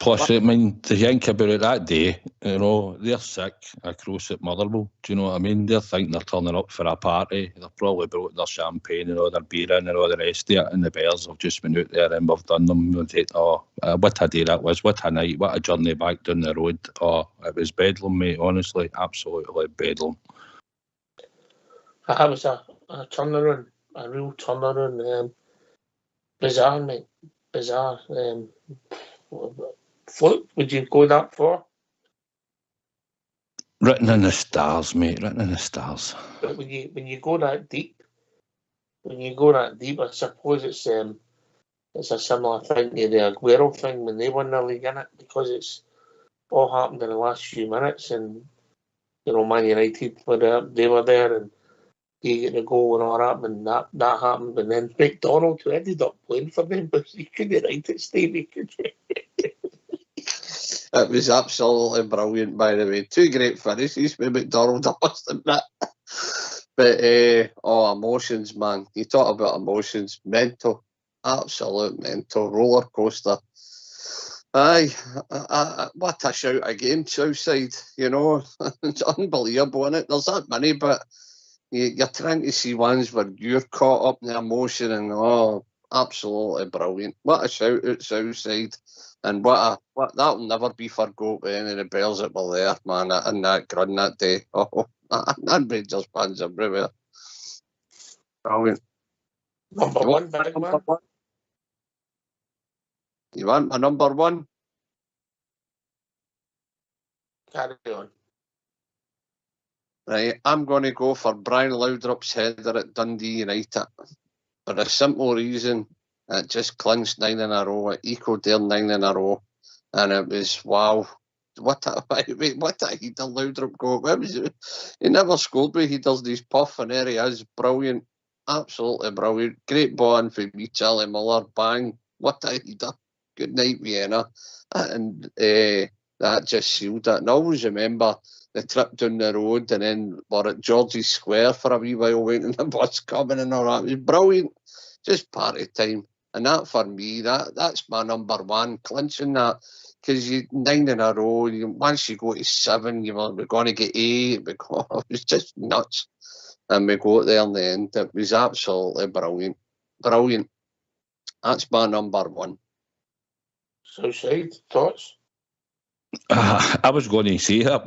Plus, I mean, to think about it that day, you know, they're sick across at Motherwell. Do you know what I mean? They're thinking they're turning up for a party. They're probably brought their champagne and all their beer in and all the rest of it. And the Bears have just been out there and we've done them. What a day that was. What a night. What a journey back down the road. Oh, it was bedlam, mate. Honestly, absolutely bedlam. That was a turnaround, a real turnaround. Bizarre, mate. Bizarre. What would you go that for? Written in the stars, mate. Written in the stars. But when you go that deep, I suppose it's a similar thing to the Aguero thing when they won the league, innit? Because it's all happened in the last few minutes, and you know, Man United they were there, and he get the goal and all that, and that happened, and then McDonald, who ended up playing for them, but you couldn't write it, Stevie, could you? It was absolutely brilliant, by the way. Two great finishes with McDonald, I must admit. But, emotions, man. You talk about emotions. Mental. Absolute mental. Roller coaster. Aye. What a shout again, Southside. You know, it's unbelievable, isn't it? There's that many, but you're trying to see ones where you're caught up in the emotion and, absolutely brilliant. What a shout out, Southside. And that'll never be forgot with any of the Bears that were there, man, in that ground that day. And Rangers fans everywhere. Brilliant. Number one, big man. You want my number one? Carry on. Right, I'm going to go for Brian Laudrup's header at Dundee United. For a simple reason, it just clinched 9 in a row. It equaled their 9 in a row. And it was, wow. What a header Laudrup got. He never scored with headers, these puff, and there he is. Brilliant. Absolutely brilliant. Great ball in for me, Charlie Muller. Bang. What a header. Good night, Vienna. And that just sealed it. And I always remember the trip down the road and then we're at George's Square for a wee while waiting the bus coming and all that. It was brilliant. Just party time. And that for me, that's my number one, clinching that. Because you 9 in a row, once you go to 7, we're going to get 8. It was just nuts. And we got there in the end. It was absolutely brilliant. Brilliant. That's my number one. Southside, thoughts? I was going to say that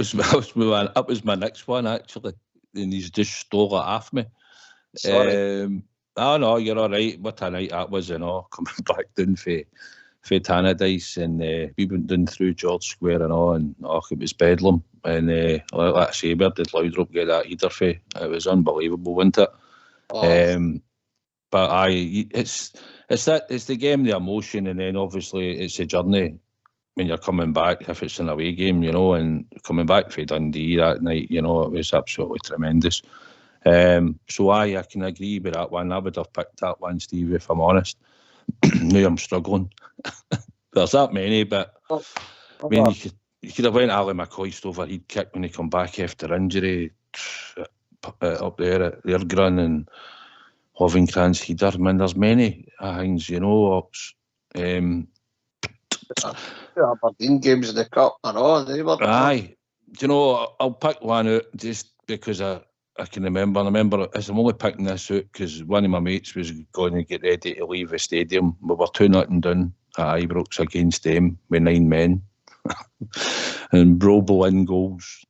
was my next one, actually. And he's just stole it off me. Sorry. Oh no, you're all right. What a night that was, coming back down for Tannadice, and we went down through George Square and all, and it was bedlam. And like I say, where did Laudrup get that header for? It was unbelievable, wasn't it? But it's the game, the emotion, and then obviously it's a journey when you're coming back, if it's an away game, and coming back for Dundee that night, it was absolutely tremendous. So I can agree with that one. I would have picked that one, Steve, if I'm honest. Now I'm struggling. There's that many, but I mean, you could have went Ali McCoist overhead kick when he come back after injury up there at the Ergren, and Hovenkran's header. I mean, there's many things, Aberdeen games in the cup and all, they were. Aye. I'll pick one out just because I can remember. I'm only picking this out because one of my mates was going to get ready to leave the stadium. We were 2-0 down at Ibrox against them with 9 men. And Broble in goals.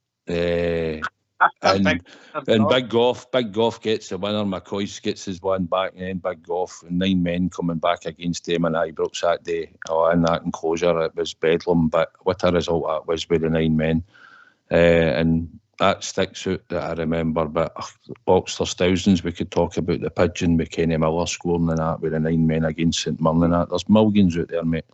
And Big Goff gets the winner. McCoist gets his one back, and then Big Goff, and 9 men coming back against them in Ibrox that day. In that enclosure, it was bedlam, but what a result that was with the 9 men. And that sticks out that I remember. But there's thousands we could talk about. The Pigeon with Kenny Miller scoring and that with the 9 men against St Mirren and that. There's millions out there, mate.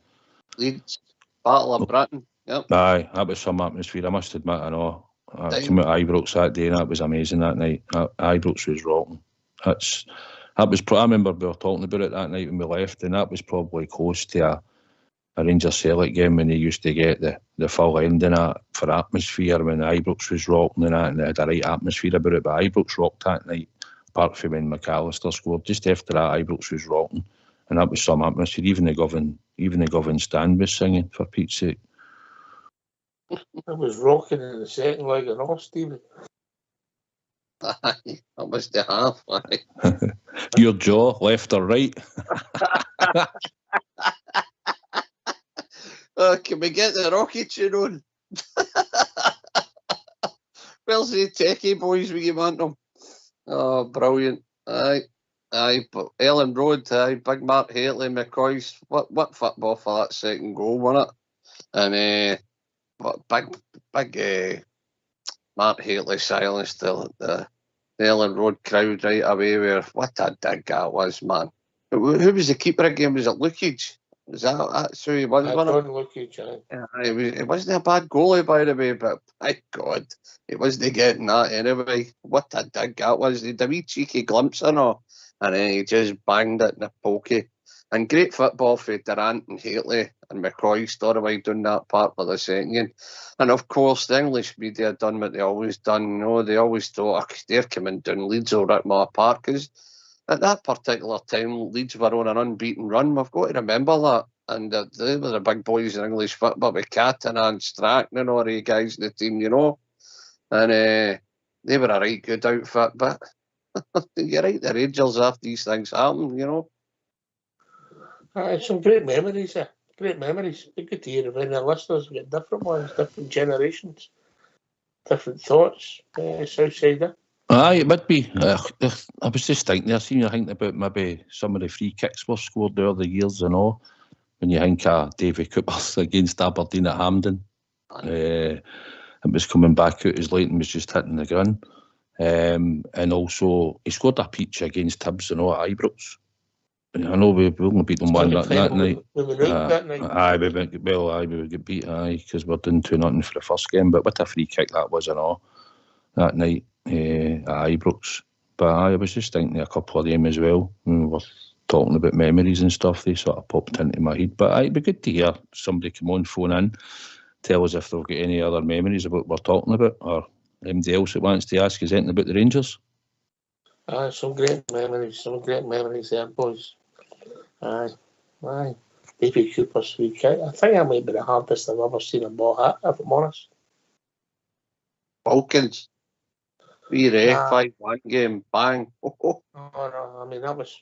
Leeds, Battle of Britain. Yep. Aye, that was some atmosphere, I must admit. I know. I came out of Ibrox that day and that was amazing that night. Ibrox was rocking. I remember we were talking about it that night when we left, and that was probably close to a Rangers Celtic game when they used to get the full ending for atmosphere when Ibrox was rocking and that, and they had a right atmosphere about it. But Ibrox rocked that night, apart from when McAllister scored. Just after that, Ibrox was rocking, and that was some atmosphere. Even the Govan Even the Govan Stand was singing, for Pete's sake. I was rocking in the second leg and all, Stevie. Aye, that was the half. Aye. Your jaw, left or right? Can we get the Rocky tune on? Where's the techie boys when you want them? Oh, brilliant. Aye. But Ellen Road, big Mark Haley, McCoy's, what football for that second goal, wasn't it? And big Mark Haley silenced the Ellen Road crowd right away. Where what a dig that was, man. Who was the keeper again? Was it Lukage? Was that's who he was? John Lukage, aye. It wasn't a bad goalie, by the way, but my God, it wasn't getting that anyway. What a dig that was. He had a wee cheeky glimpse in her, and then he just banged it in the pokey. And great football for Durrant and Haley and McCoy Storaway doing that part for the second. And of course, the English media done what they always done. You know, they always thought, oh, they're coming down, Leeds will rip them apart. Because at that particular time, Leeds were on an unbeaten run. We've got to remember that. And they were the big boys in English football with Catton and Strachan and all the guys in the team, you know. And they were a right good outfit. But you're right, the Rangers after these things happen, you know. Some great memories there. Great memories. Be good to hear of any listeners. We get different ones, different generations, different thoughts. Southsider. Aye, it would be. I was just thinking, I seen you thinking about maybe some of the free kicks were scored over the years and all. When you think of Davy Cooper against Aberdeen at Hampden, it was coming back out as Leighton was just hitting the ground. And also, he scored a peach against Hibs and all at Ibrox. I know we only beat them 1 that night. We were out that night. Aye, we would get beat, because we're doing 2-0 for the first game. But what a free kick that was and all that night at Ibrox. But I was just thinking a couple of them as well. We were talking about memories and stuff. They sort of popped into my head. But it'd be good to hear somebody come on, phone in, tell us if they've got any other memories about what we're talking about, or anybody else that wants to ask us anything about the Rangers. Some great memories there, boys. Aye. Davy Cooper's free kick. I think that might be the hardest I've ever seen a ball hit, if I'm honest. Falcons. 5-1 game, bang. Oh no, I mean that was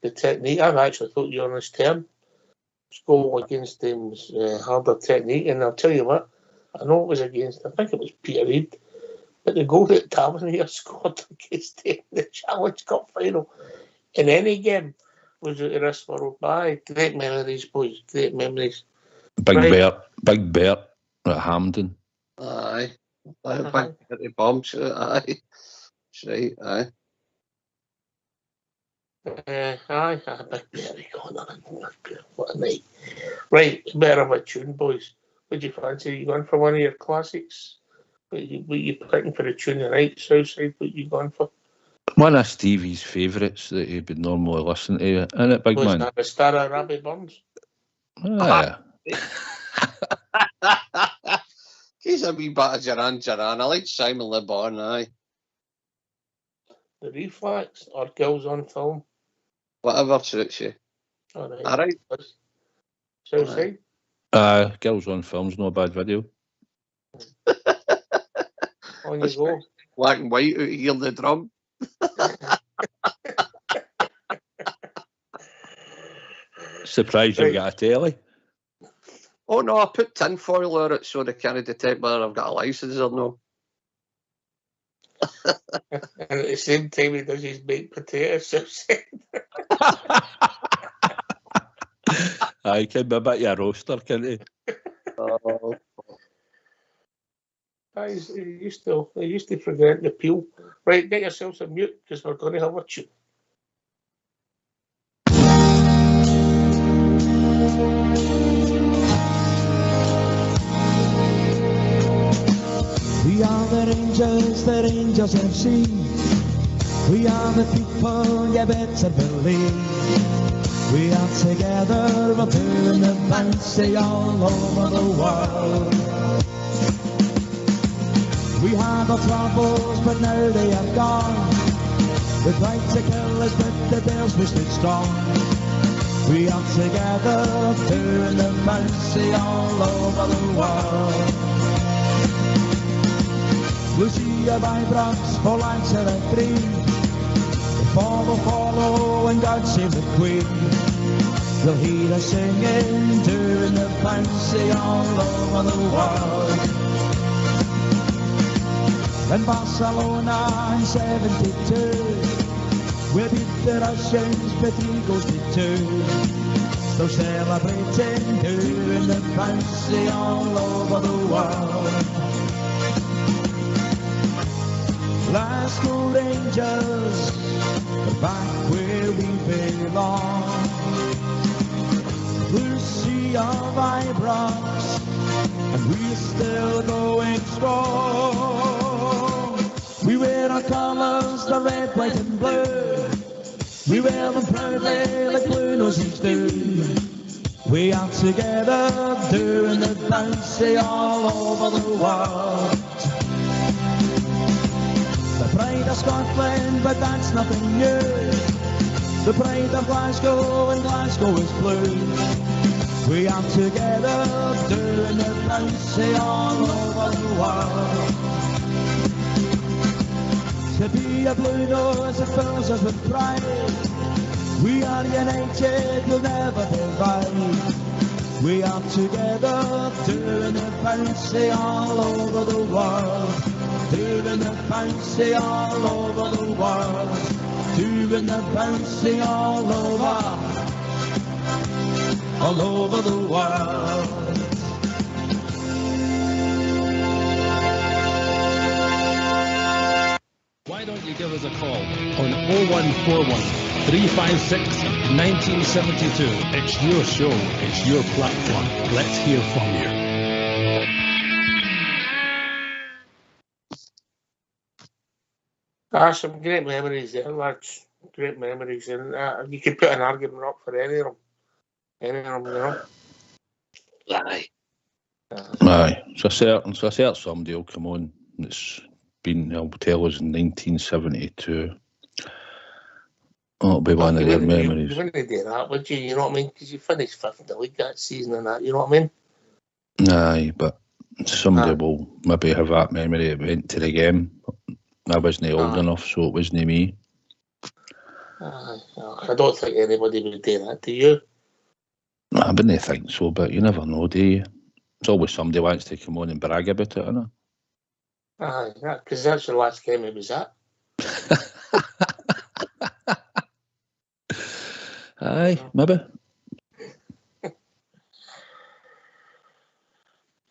the technique. I've actually thought you on this term. Goal against them was harder technique, and I'll tell you what, I know it was against, I think it was Peter Reid, but the goal that Tavernier scored against him in the Challenge Cup final in any game was at the wrist world. Aye, great memories, boys, great memories. Big Bert at Hampden. Aye. Big bumps, aye. That's right, aye. Big Berry, what a night. Right, better of a tune, boys. Would you fancy you going for one of your classics? What you picking for the tune tonight, Southside? What you going for? One of Stevie's favourites that he would normally listen to, isn't it, big man? The Star of Robbie Burns. He's a wee bit of Duran. I like Simon Le Bon, aye. The Reflex or Girls on Film? Whatever suits you. All right. Southside? Girls on Film's no bad video. On you go. Black and white out here, the drum. Surprised you've got a telly. Oh no, I put tinfoil on it so they can't detect whether I've got a licence or no. And at the same time, he does his baked potatoes. He can be a bit of a roaster, can't he? Oh. He used to forget the peel. Right, get yourselves a mute because we're going to have a tune. We are the Rangers FC. We are the people you better believe. We are together, we're doing the fancy all over the world. We had our troubles, but now they have gone. We tried to kill us, but the Bears we stood strong. We are together doing the fancy all over the world. Lucia by Brooks for Lancer and Green. Follow, and God save the Queen. You'll hear us singing, doing the fancy all over the world. In Barcelona in 72, we beat the Russians, but 3 goals to 2. Still celebrating, doing the fancy all over the world. Glasgow Rangers are back where we belong. Blue sea of Ibrox, and we're still going strong. We wear our colours, the red, white and blue. We wear them proudly like blue noses do. We are together doing the fancy all over the world. The pride of Scotland, but that's nothing new. The pride of Glasgow, and Glasgow is blue. We are together doing the fancy all over the world. To be a blue nose, it fills us with pride. We are united, we'll never divide. We are together doing the fancy all over the world. Doing the fancy all over the world. Doing the fancy all over the world. Why don't you give us a call on 0141 356 1972. It's your show, it's your platform. Let's hear from you. Some great memories there, lads. Great memories. And you could put an argument up for any of them. Any of them, you know. Aye. Aye. So a certain somebody will come on that's been, he'll tell us in 1972. That'll be one of their memories. You wouldn't do that, would you? You know what I mean? Because you finished 5th in the league that season and that, you know what I mean? Aye, but somebody will maybe have that memory. It went to the game. I wasn't old enough, so it wasn't me. I don't think anybody would do that, do you? I wouldn't think so, but you never know, do you? It's always somebody wants to come on and brag about it, isn't it? Aye, because that's the last game it was at. Aye, maybe.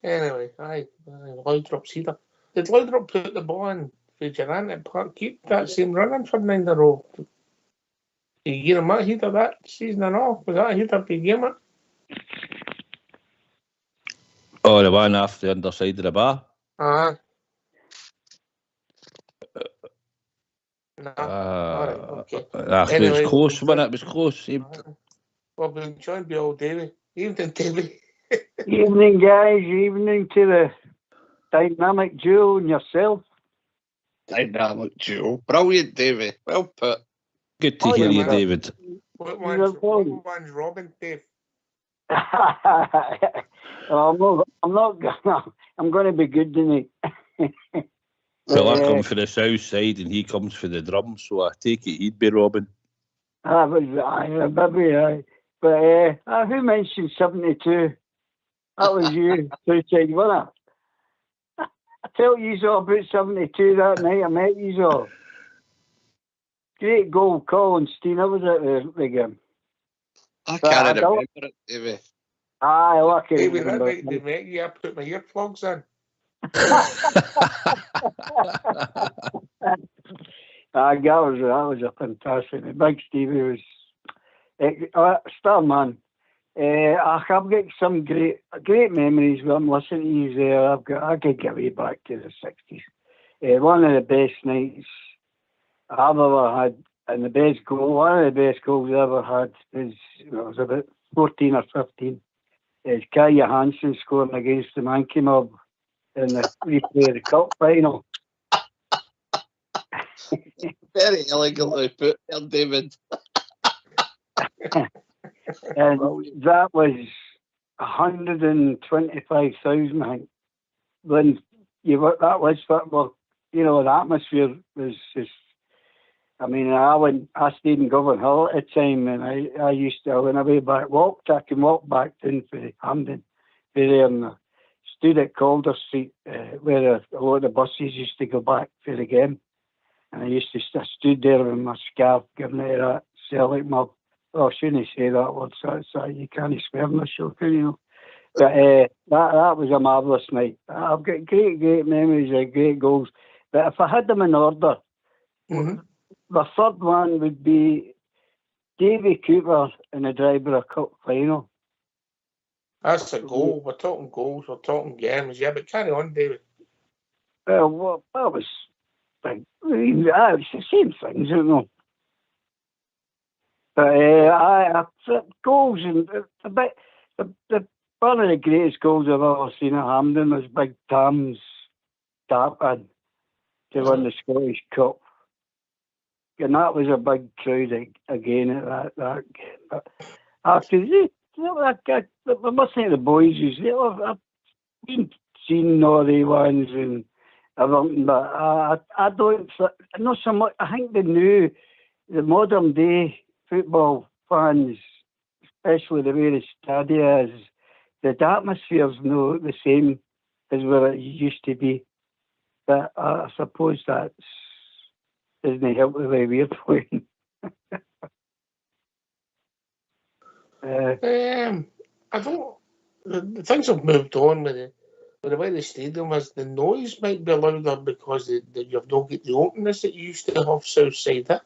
Anyway, Lloydrup Cedar. Did Lloydrup put the ball in for Durant at Park? Keep that same running for 9 in a row. You get him out heater that season and all. Was that a heater for game it? Oh, the one off the underside of the bar? No. Alright, okay. Anyway, it was close, wasn't it? It was close. Well, we've been joined by old Davy. Evening, Davy. Evening, guys. Evening to the dynamic duo and yourself. Dynamic duo. Brilliant, Davy. Well put. Good to hear you, David. What one's Robin, Dave? I'm going to be good tonight. Well, I come for the south side and he comes for the drums, so I take it he'd be Robin. Maybe. But who mentioned 72? That was you, Suicide, wasn't it? I tell you all about 72 that night I met you all. Great goal, Colin Steiner was at the game. I can't remember it, Davy. Aye, lucky. Davy, that night they met you, I put my earplugs in. That was a fantastic. The big Stevie was star man. I have got some great memories when I'm listening to you there. I could get way back to the 60s. One of the best nights I've ever had, and one of the best goals I ever had was, I was about 14 or 15. It's Kai Johansson scoring against the Monkey Mob in the replay of the cup final. Very elegantly put there, David. And that was 125,000, I think. When that was football, you know, the atmosphere was just. I mean, I stayed in Govan Hill at the time, and I used to, when I way back, I can walk back down for Hampden, there, and stood at Calder Street, where a lot of the buses used to go back for the game. And I stood there with my scarf, giving it that Celtic mug. Oh, I shouldn't say that word, so you can't swear on the show, can you? But that was a marvellous night. I've got great memories of great goals. But if I had them in order, the third one would be Davy Cooper in the Dryborough Cup final. That's a goal. We're talking goals. We're talking games. Yeah, but carry on, David. Well, that was big. It's the same things, you know. But goals and one of the greatest goals I've ever seen at Hampden was Big Tam's tap in to win the Scottish Cup. And that was a big crowd again at that game. But after we must think the boys I've been seeing Norrie ones and everything, but I don't not so much. I think the modern day football fans, especially the way the stadium is, the atmosphere's no the same as where it used to be. But I suppose that's doesn't help the way we're playing. I don't. The things have moved on with the way the stadium is. The noise might be louder because you've not got the openness that you used to have south side.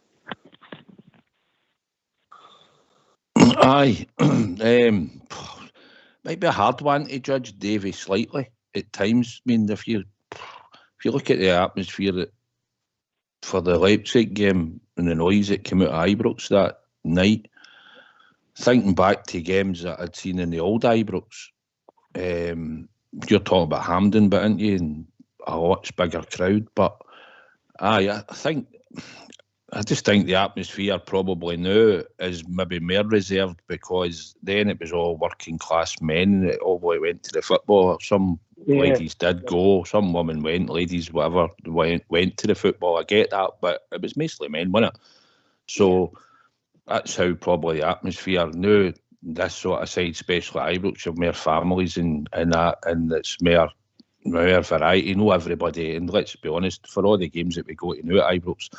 Aye, might be a hard one to judge Davy slightly at times. I mean, if you look at the atmosphere for the Leipzig game and the noise that came out of Ibrox that night, thinking back to games that I'd seen in the old Ibrox, you're talking about Hampden, but aren't you? And a much bigger crowd. But I just think the atmosphere probably now is maybe more reserved because then it was all working class men that all went to the football. Some ladies did go, some women went, ladies, whatever, went to the football. I get that, but it was mostly men, wasn't it? So that's how probably the atmosphere now, this sort of side, especially Ibrox, you have more families and that, and it's more variety. Know everybody, and let's be honest, for all the games that we go to now at Ibrox,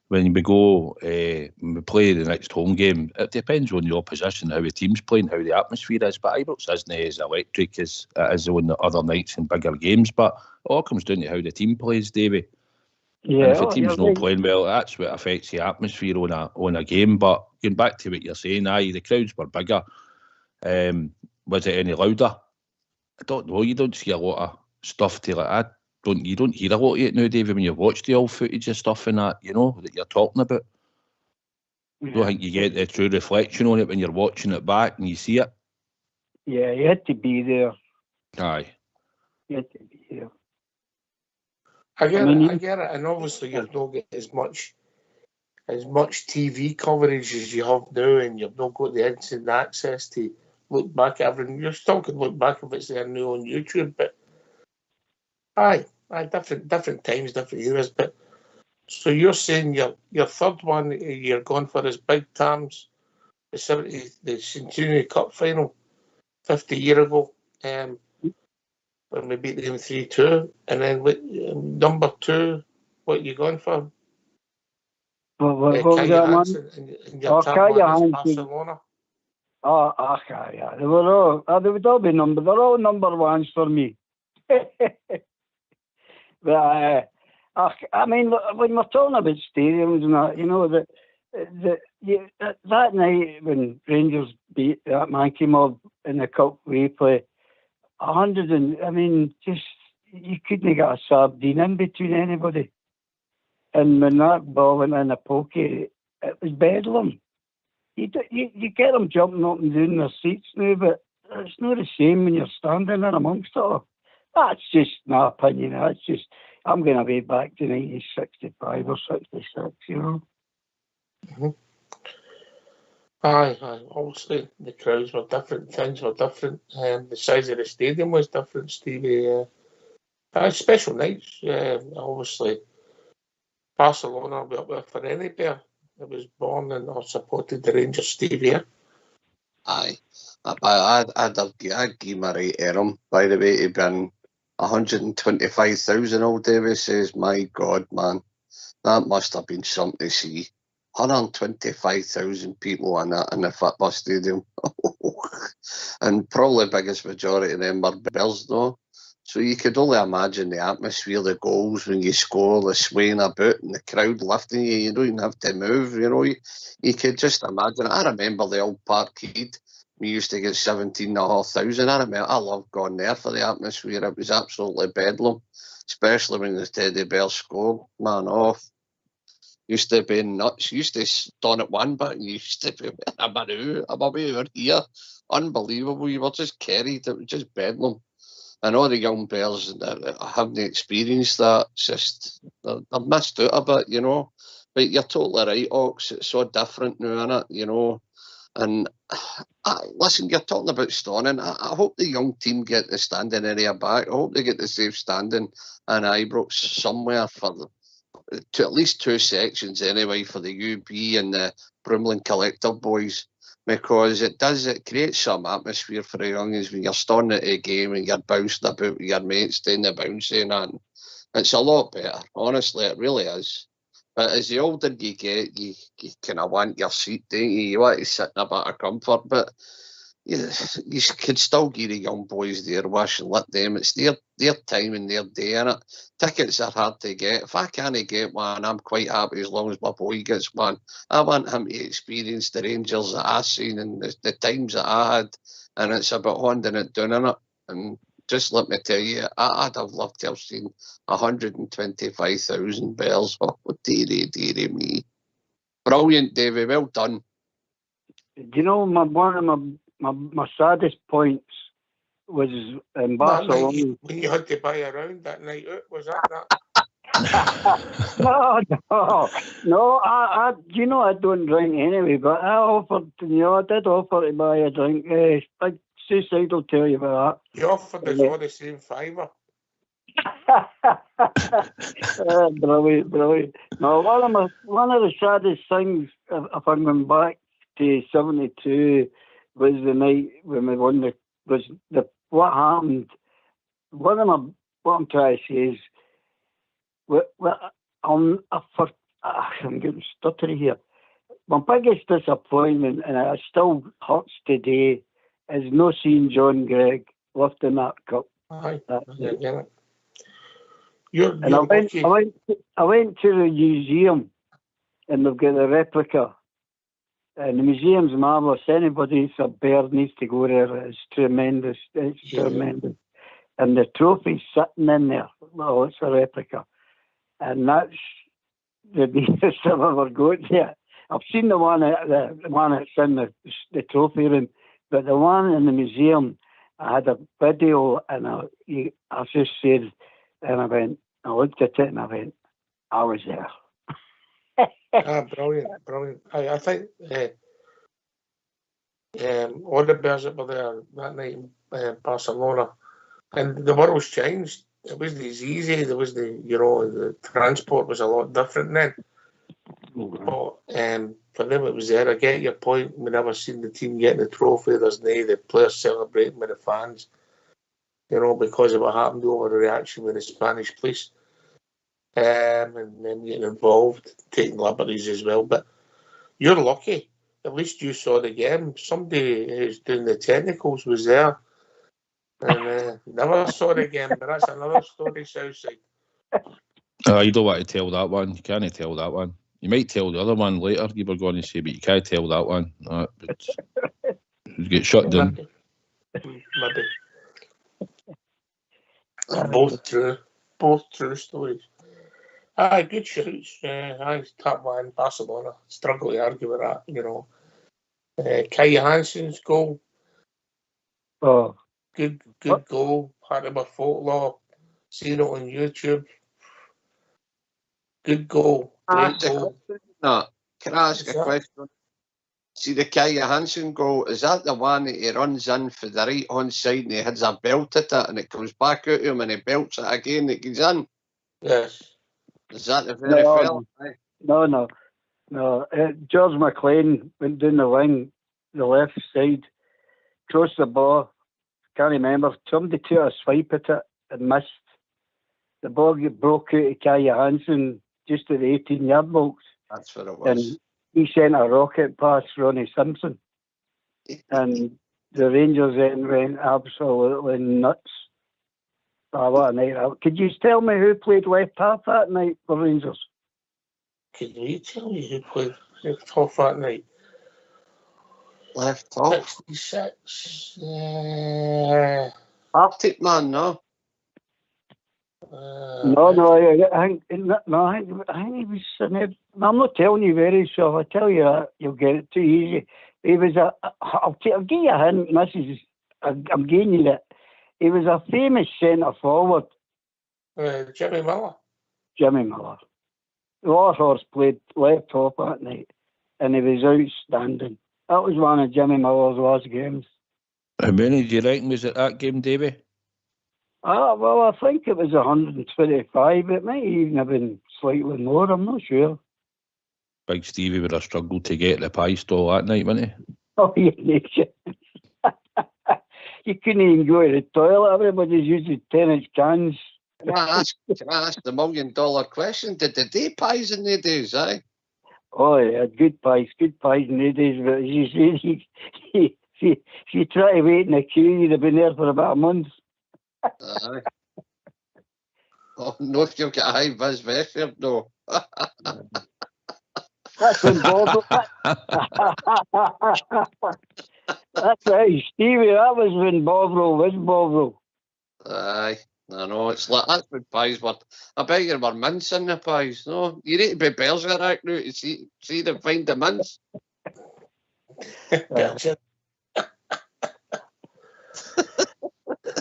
when we go, when we play the next home game, it depends on the opposition, how the team's playing, how the atmosphere is. But Ibrox isn't as electric as it is on the other nights in bigger games. But it all comes down to how the team plays, Davy. Yeah, and if the team's not playing well, that's what affects the atmosphere on a game. But going back to what you're saying, the crowds were bigger. Was it any louder? I don't know. You don't see a lot of stuff to like that. You don't hear a lot of it now, David, when you watch the old footage of stuff and that, you know, that you're talking about. I don't think you get the true reflection on it when you're watching it back and you see it. Yeah, you had to be there. Aye. You had to be there. I get it, and obviously you've not got as much TV coverage as you have now, and you've not got the instant access to look back at everything. You still can look back if it's there now on YouTube, but aye, different times, different eras. But so you're saying your third one you're going for is Big Tam's the Centenary Cup final 50 years ago, when we beat them 3-2, and then number 2, what are you going for? What was that, man? And your third one is Barcelona. Yeah. They would all be number. They're all number ones for me. But I mean, when we're talking about stadiums and that, you know, that night when Rangers beat that Mankey Mob in the cup replay, 100 and I mean, just you couldn't get a sardine in between anybody. And when that ball went in the pokey, it was bedlam. You get them jumping up and down their seats now, but it's not the same when you're standing there amongst it all. That's just my opinion. That's just, I'm going to be back to 1965 or 66, you know. Mm-hmm. Aye. Obviously, the crowds were different, things were different, the size of the stadium was different, Stevie. Special nights, obviously. Barcelona will be up there for any bear that was born and or supported the Rangers, Stevie. Aye. I'd give my right Eram, by the way, to been 125,000, old Davis says. My God, man. That must have been something to see. 125,000 people in a football stadium. And probably the biggest majority of them were Bears, though. So you could only imagine the atmosphere, the goals when you score, the swaying about and the crowd lifting you. You don't even have to move, you know. You could just imagine. I remember the old Parkhead. We used to get 17,500. I loved going there for the atmosphere. It was absolutely bedlam, especially when the Teddy Bears scored. Man, off. Used to be nuts. Used to stun at one, but used to be, I'm away over here. Unbelievable. You were just carried. It was just bedlam. And all the young bears that haven't experienced that, they're missed out a bit, you know. But you're totally right, Ox. It's so different now, innit, you know. And listen, you're talking about stunning. I hope the young team get the standing area back. I hope they get the safe standing and Ibrox somewhere to at least two sections anyway for the UB and the Brimlin Collector boys, because it creates some atmosphere for the youngins when you're standing at a game and you're bouncing about with your mates doing the bouncing, and it's a lot better. Honestly, it really is. But as the older you get, you kind of want your seat, don't you? You want to sit in a bit of comfort, but you could still give the young boys their wish and let them. It's their time and their day, innit? Tickets are hard to get. If I can't get one, I'm quite happy as long as my boy gets one. I want him to experience the Rangers that I've seen and the times that I had, and it's about handing it down, innit? And just let me tell you, I'd have loved to have seen 125,000 bells. Oh, dearie me. Brilliant, Davey. Well done. Do you know, one of my saddest points was in Barcelona. When you had to buy a round that night out, was that? No. I you know, I don't drink anyway, but I did offer to buy a drink. Big Suicide will tell you about that. You offered us all the same $5. Brilliant. No, one of the saddest things, if I'm going back to 72, was the night when we won what happened. What I'm trying to say is, I'm getting stuttery here. My biggest disappointment, and it still hurts today, is not seeing John Gregg lifting that cup. Aye. I went to the museum, and they've got a replica. And the museum's marvellous. Anybody who's a bear needs to go there. It's tremendous. Tremendous. And the trophy's sitting in there. Well, it's a replica. And that's the nearest I've ever got there. I've seen the one that's in the trophy room, but the one in the museum, I had a video, and I just said, and I looked at it and I went, I was there. Brilliant. I think all the bears that were there that night in Barcelona, and the world's changed. It wasn't as easy. There was the transport was a lot different then. But for them it was there. I get your point. We never seen the team getting the trophy. There's the players celebrating with the fans, because of what happened, the overreaction with the Spanish police. And then getting involved, taking liberties as well. But you're lucky. At least you saw the game. Somebody who's doing the technicals was there. And never saw the game, but that's another story, Southside. You don't want to tell that one. You can't tell that one. You might tell the other one later, you were going to say, but you can't tell that one. You get shut down. Maybe. Both true stories. Good shoots. Top one, Barcelona. Struggle to argue with that, Kai Hansen's goal. Oh. Good goal. Part of my folklore. Seen it on YouTube. Good goal. Great goal. No, can I ask a question? See the Kai Johansson goal, is that the one that he runs in for the right hand side and he hits a belt at it and it comes back out to him and he belts it again and it goes in? Yes. Is that the very fella? No. George McLean went down the wing, the left side, crossed the ball. Can't remember. Somebody took a swipe at it and missed. The ball broke out of Kai Johansson just at the 18-yard box. That's what it was. And he sent a rocket past Ronnie Simpson. And the Rangers then went absolutely nuts. Oh, what a night. Could you tell me who played left half that night for Rangers? Can you tell me who played left half that night? Left half? 66. Arctic man, no? I think he was. I'm not telling you very, so if I tell you that, you'll get it too easy. He was I'll give you a hint, and this is, I'm giving you that. He was a famous centre forward. Jimmy Miller. Jimmy Miller. The Warhorse played left half that night, and he was outstanding. That was one of Jimmy Miller's last games. How many do you reckon was at that game, Davy? Well, I think it was 125. It might even have been slightly more. I'm not sure. Big Stevie would have struggled to get the pie stall that night, wouldn't he? Oh, yeah. You couldn't even go to the toilet. Everybody's using 10-inch cans. Can I ask the $1 million question? Did they do pies in the days, eh? Oh, yeah, good pies in the days. But as you say, if you try to wait in the queue, you'd have been there for about a month. Aye. Oh, no, if you've got a high vis record, no. That's when Bob. That's right, Stevie. That was when Bovril was Bovril. Aye, I know. It's like that's when pies were. I bet you were mince in the pies. No, you need to be Bergerac now to see them find the mince.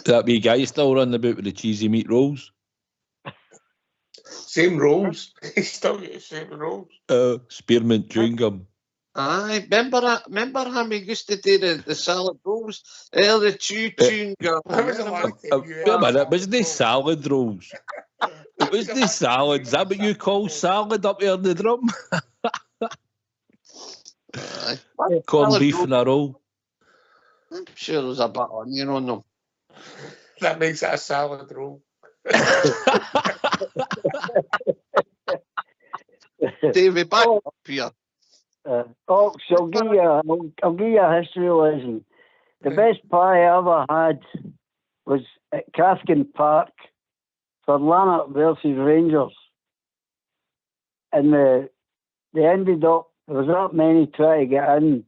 That wee guy still running about with the cheesy meat rolls? Same rolls. He's still got the same rolls. Spearmint chewing gum. Aye, remember him? He used to do the salad rolls. The chewing gum. That was the last time you Wait a minute, wasn't they salad rolls? Wasn't they salad? Is that what you call salad up there in the drum? Aye. Corned beef in a roll. I'm sure there's a bit of onion on them. That makes it a salad roll. David, back up here. So I'll give you a history lesson. The best pie I ever had was at Caskin Park for Lanark versus Rangers. And they ended up, there was that many trying to get in.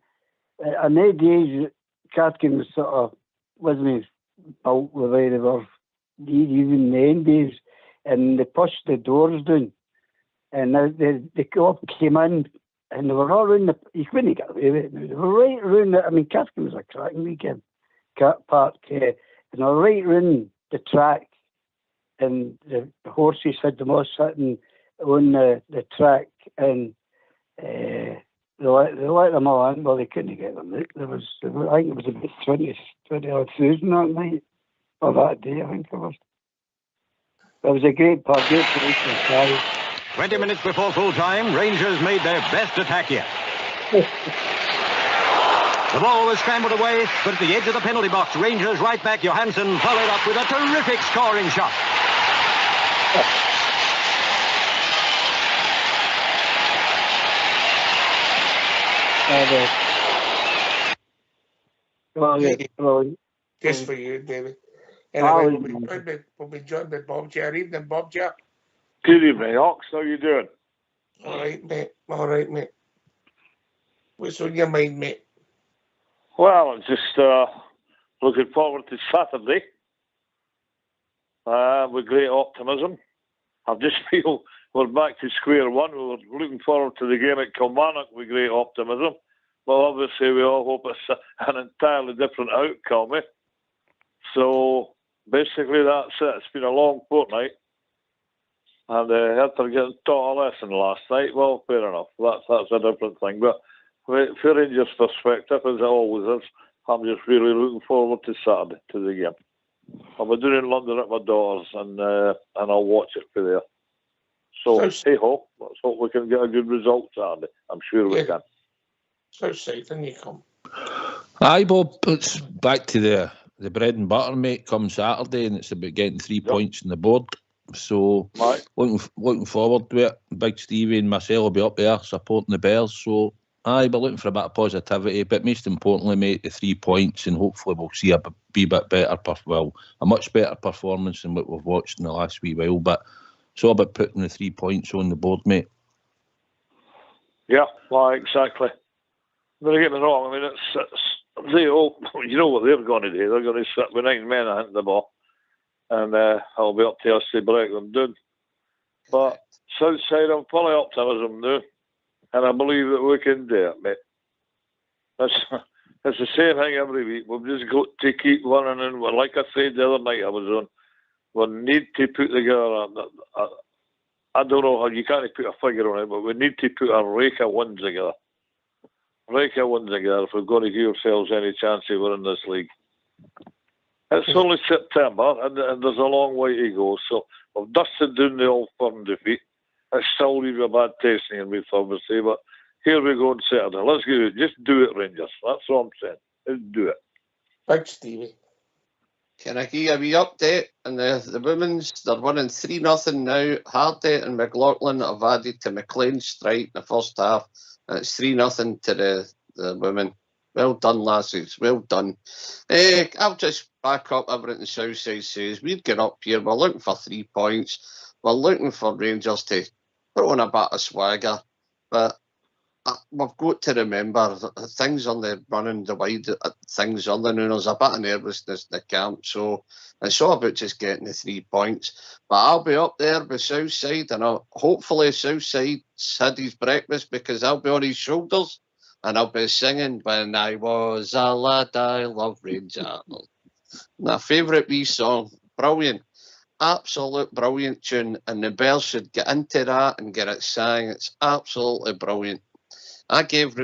In the days, Caskin was sort of, wasn't built the way they were even in the end days. And they pushed the doors down. And the co-op came in, and they were all around you couldn't get away with it. They were right around Caskin was a cracking weekend, park, and they were right around the track, and the horses had them all sitting on the track, and they let them all in, but they couldn't get them out. I think it was about 20,000 that night, or that day, I think it was. It was a great park, great place to carry. 20 minutes before full time, Rangers made their best attack yet. The ball was scrambled away, but at the edge of the penalty box, Rangers right back Johansson followed up with a terrific scoring shot. Just for you, David. Anyway, we'll be joined by Bob J. Evening, Bob J. Good evening, Ox. How you doing? All right, mate. What's on your mind, mate? Well, I'm just looking forward to Saturday with great optimism. I just feel we're back to square one. We were looking forward to the game at Kilmarnock with great optimism. Well, obviously, we all hope it's an entirely different outcome. So, basically, that's it. It's been a long fortnight. And after getting taught a lesson last night, well, fair enough. That's a different thing. But for Rangers' perspective, as it always is, I'm just really looking forward to Saturday, to the game. I'll be doing it in London at my daughter's, and I'll watch it for there. So, hey ho, let's hope we can get a good result Saturday. I'm sure we can. So exciting you come. Aye, Bob, it's back to the bread and butter, mate, come Saturday, and it's about getting 3 points on the board. So, looking forward to it. Big Stevie and myself will be up there supporting the Bears. So, aye, we're looking for a bit of positivity, but most importantly, mate, the 3 points, and hopefully we'll see a bit better, a much better performance than what we've watched in the last wee while. But it's all about putting the 3 points on the board, mate. Yeah, well, exactly. Don't get me wrong. I mean, they all, you know what they're going to do. They're going to sit with 9 men and hit the ball, and it'll be up to us to break them down. But Southside, I'm full of optimism now, and I believe that we can do it, mate. It's the same thing every week. We've just got to keep running, and like I said the other night I was on, we need to put together I don't know how you can't put a figure on it, but we need to put a rake of wins together. If we're going to give ourselves any chance of winning this league. It's only September, and there's a long way to go. So we've dusted down the old firm defeat. It's still leaving a bad taste in your mouth, obviously, but here we go on Saturday. Let's go. Just do it, Rangers. That's what I'm saying. Let's do it. Thanks, Stevie. Can I give you a wee update? And the women's, they're winning 3-0 now. Hardy and McLaughlin have added to McLean's strike in the first half. And it's 3-0 to the women. Well done, lasses. Well done. I'll just back up everything Southside says. We've got up here. We're looking for 3 points. We're looking for Rangers to put on a bit of swagger. But we've got to remember things on the running the wide, things on the there's a bit of nervousness in the camp, so it's all about just getting the 3 points. But I'll be up there with Southside, and hopefully Southside's had his breakfast, because I'll be on his shoulders and I'll be singing "When I Was a Lad I Love Rangers." My favourite wee song, brilliant. Absolute brilliant tune, and the Bears should get into that and get it sang. It's absolutely brilliant. I gave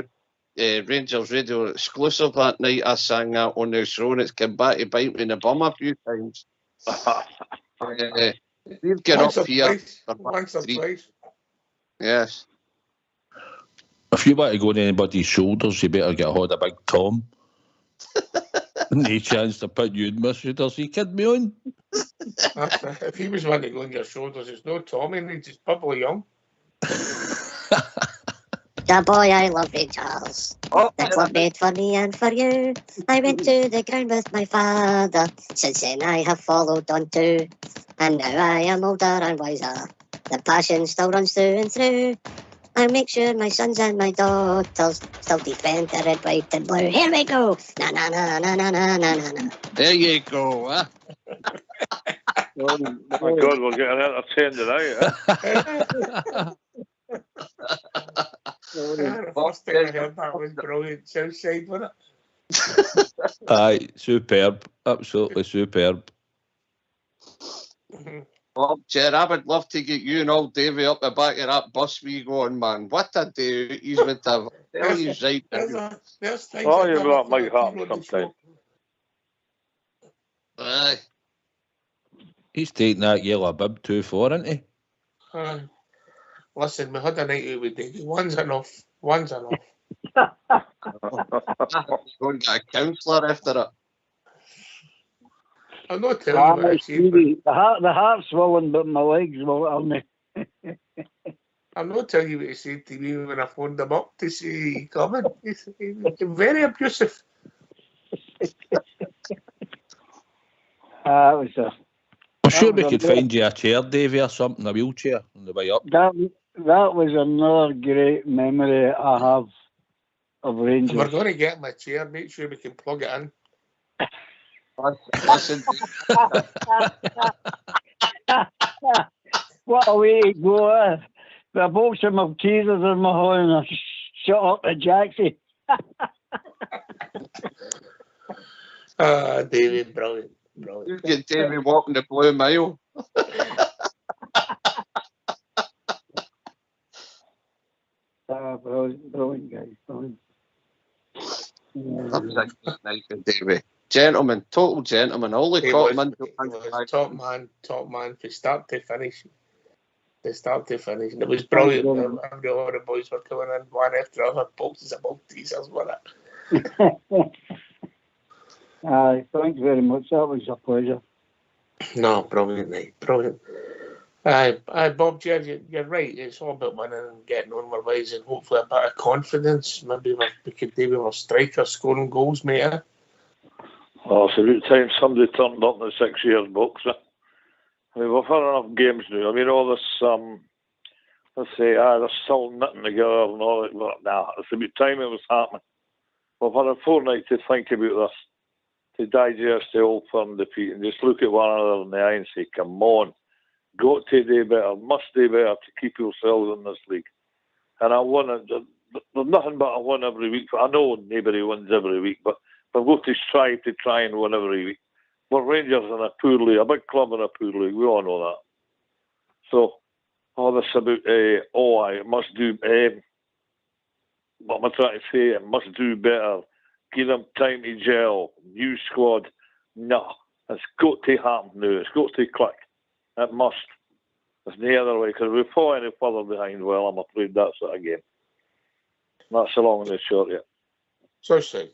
Rangers Radio exclusive that night. I sang that on the show, and it's come back to bite me in the bum a few times. We've got up here. Once or twice. Yes. If you want to go on anybody's shoulders, you better get hold of Big Tom. No chance to put you in my shoulders. You kidding me on? If he was wanting to go on your shoulders, it's no Tommy, and he's just probably young. The boy I love, Rangers. The club made for me and for you. I went to the ground with my father. Since then I have followed on too. And now I am older and wiser. The passion still runs through and through. I make sure my sons and my daughters still defend the red, white and blue. Here we go. Na na na na na na na na. There you go, huh? Oh my God, we're getting entertained tonight. The first thing I heard that was brilliant. Southside, wasn't it? Aye, superb. Absolutely superb. Bob, Jer, I would love to get you and old Davey up the back of that bus we go on, man. What a day he's with the tell you right now. Oh, you've got Mike Hart sometime. Aye. He's taking that yellow bib too far, isn't he? Listen, we had a night out with Davey. One's enough. One's enough. Go and get a counsellor after it. I'm not telling you what I said. The heart's swollen, but my legs won't. I'm not telling you what he said to me when I phoned him up to say he coming. He's very abusive. I'm sure we could find you a chair, Davey, or something, a wheelchair on the way up. That was another great memory I have of Rangers. If we're going to get him a chair, make sure we can plug it in. Listen. What a way to go. With a box of Maltesers in my hand and shut up the Jacksie. David, brilliant. You get Davey walking the Blue Mile. Brilliant, guys. Brilliant. That was a great night in Davy. Gentleman, total gentleman. All the top men. Top man from start to finish. And it was brilliant. Every all the boys were coming in one after the other, boxes of Maltesers with it. Aye, thanks very much. That was a pleasure. No, brilliant night, brilliant. Aye, Bob, you're right. It's all about winning and getting on with ways, and hopefully a bit of confidence. Maybe we could do with our striker scoring goals, mate. Well, it's about time somebody turned up in the 6 years box. I mean, we've had enough games now. I mean, all this, let's say, they're still knitting together and all that. But nah, it's about time it was happening. We've had a fortnight to think about this, to digest the old firm defeat, and just look at one another in the eye and say, come on, got to do better, must do better to keep yourselves in this league. And I won it. There's nothing but a win every week. I know nobody wins every week, but we've got to strive to try and win every week. We're Rangers in a poor league, a big club in a poor league. We all know that. So, all this about, I must do, what am I trying to say? It must do better. Give them time to gel. New squad. No. It's got to happen now. It's got to click. It must. There's no other way, because if we fall any further behind, well, I'm afraid that's it again. That's the long and the short, yeah. So say.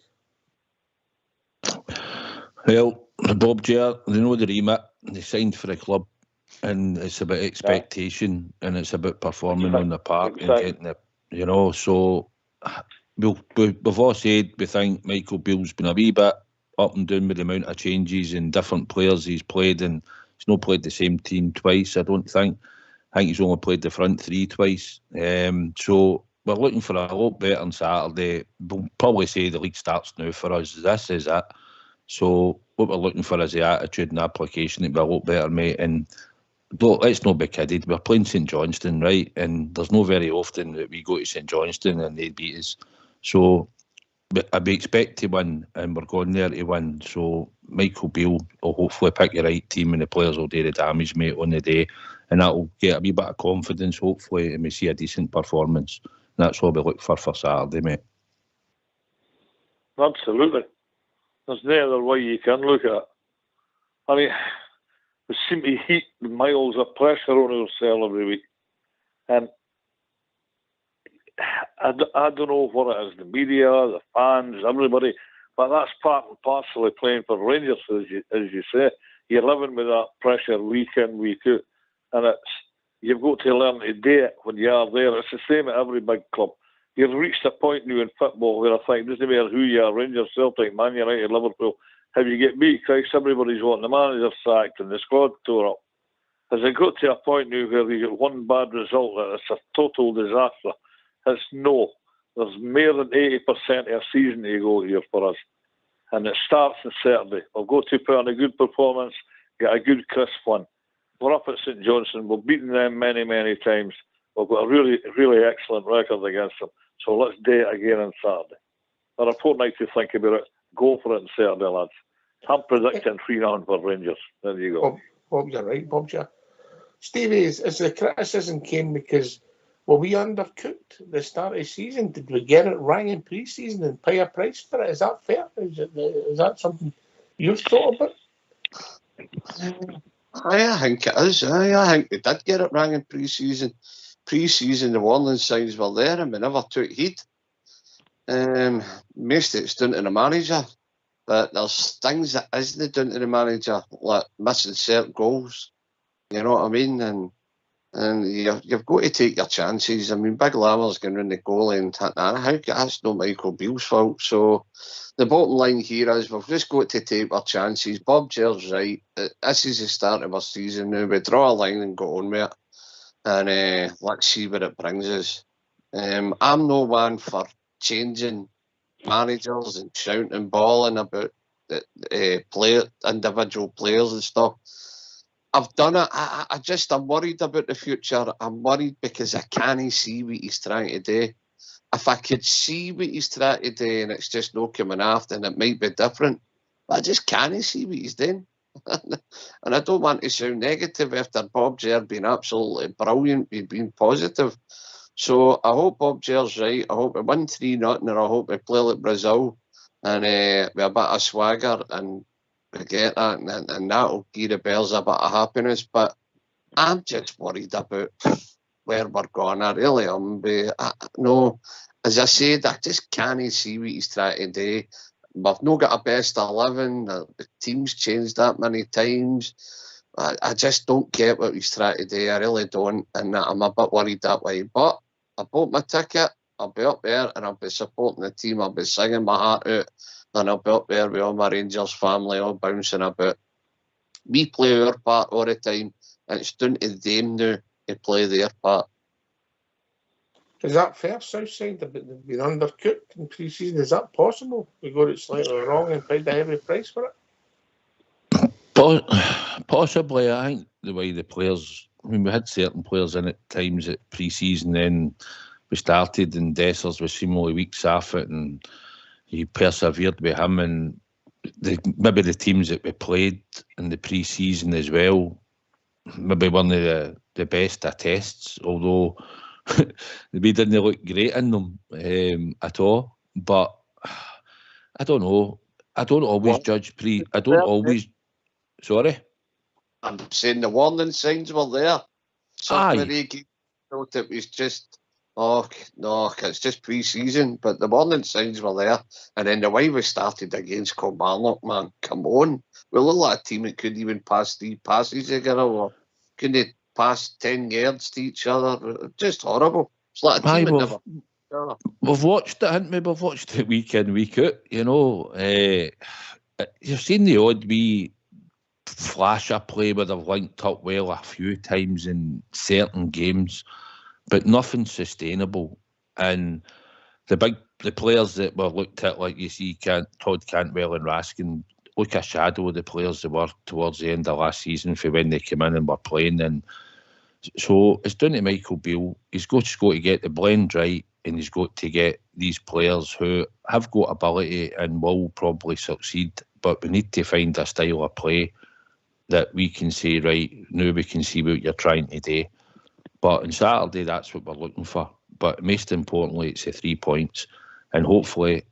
Well, Bob Ger, they know the remit. They signed for the club, and it's about expectation, and it's about performing on the park and getting it, you know. So we've all said we think Michael Beale's been a wee bit up and down with the amount of changes and different players he's played, and he's not played the same team twice, I don't think. I think he's only played the front three twice. So we're looking for a lot better on Saturday. We'll probably say the league starts now for us. This is it. So what we're looking for is the attitude and application to be a lot better, mate. And let's not be kidded. We're playing St Johnstone, right? And there's no very often that we go to St Johnstone and they beat us. So we expect to win, and we're going there to win. So Michael Beale will hopefully pick the right team, and the players will do the damage, mate, on the day. And that will get a wee bit of confidence, hopefully, and we see a decent performance. And that's what we look for Saturday, mate. Absolutely. There's no other way you can look at it. I mean, we seem to heap miles of pressure on ourselves every week. And I don't know what it is, the media, the fans, everybody, but that's part and parcel of playing for Rangers, as you say. You're living with that pressure week in, week out. And you've got to learn to do it when you are there. It's the same at every big club. You've reached a point now in football where I think it doesn't matter who you are, Rangers, Celtic, Man United, Liverpool, if you get beat, Christ, everybody's wanting the manager sacked and the squad tore up. Has it got to a point now where you get one bad result that it's a total disaster? It's no. There's more than 80% of a season to go here for us. And it starts on Saturday. We've got to put on a good performance, get a good crisp one. We're up at St Johnstone. We've beaten them many, many times. We've got a really, really excellent record against them. So let's do it again on Saturday. There are a fortnight to think about it. Go for it on Saturday, lads. I'm predicting 3-0 for Rangers. There you go. Bob, you're right, Bob. Stevie, is the criticism came because were we undercooked the start of the season? Did we get it right in pre-season and pay a price for it? Is that fair? Is that something you've thought about? I think it is. I think we did get it wrong in pre-season. Pre-season, the warning signs were there and we never took heed. Most of it's down to the manager, but there's things that isn't down to the manager, like missing certain goals. You know what I mean? And you've got to take your chances. I mean, Big Lammer's going round the goalie and that's not Michael Beale's fault. So the bottom line here is we've just got to take our chances. Bob Ger's right. This is the start of our season now. We draw a line and go on with it. And let's see where it brings us. I'm no one for changing managers and shouting and bawling about individual players and stuff. I've done it. I'm worried about the future. I'm worried because I can't see what he's trying to do. If I could see what he's trying to do and it's just not coming after, and it might be different, but I just can't see what he's doing. And I don't want to sound negative after Bob Ger being absolutely brilliant, being positive. So I hope Bob Ger's right. I hope we win 3-0 and I hope we play like Brazil and with a bit of swagger, and we get that, and that'll give the Bears a bit of happiness. But I'm just worried about where we're going. I really am. No, as I said, I just can't see what he's trying to do. We've not got a best 11. The team's changed that many times. I just don't get what he's trying to do. I really don't, and I'm a bit worried that way. But I bought my ticket. I'll be up there, and I'll be supporting the team. I'll be singing my heart out, and I'll be up there with all my Rangers family, all bouncing about. We play our part all the time, and it's down to them now to play their part. Is that fair, Southside? They've been undercooked in pre-season. Is that possible? We got it slightly wrong and paid a heavy price for it? Possibly. I think the way the players, I mean, we had certain players in at times at pre-season, then we started and Dessers was seemingly weeks off it, and he persevered with him, and maybe the teams that we played in the pre-season as well, maybe one of the best of tests, although we didn't look great in them at all. But I don't know. I don't always judge I don't always. Sorry? I'm saying the warning signs were there. Aye. Thought it was just, no, it's just pre-season, but the warning signs were there. And then the way we started against Kilmarnock, man, come on. We look like a team that couldn't even pass 3 passes together, or couldn't pass 10 yards to each other. Just horrible. It's like a team that never... We've watched it, haven't we? We've watched it week in, week out, you know. You've seen the odd wee flasher play where they've linked up well a few times in certain games, but nothing sustainable. And the players that were looked at, like you see, Todd Cantwell and Raskin, look a shadow of the players they were towards the end of last season for when they came in and were playing. And so it's down to Michael Beale. He's got to get the blend right, and he's got to get these players who have got ability and will probably succeed, but we need to find a style of play that we can say, right, now we can see what you're trying to do. But on Saturday, that's what we're looking for. But most importantly, it's the 3 points. And hopefully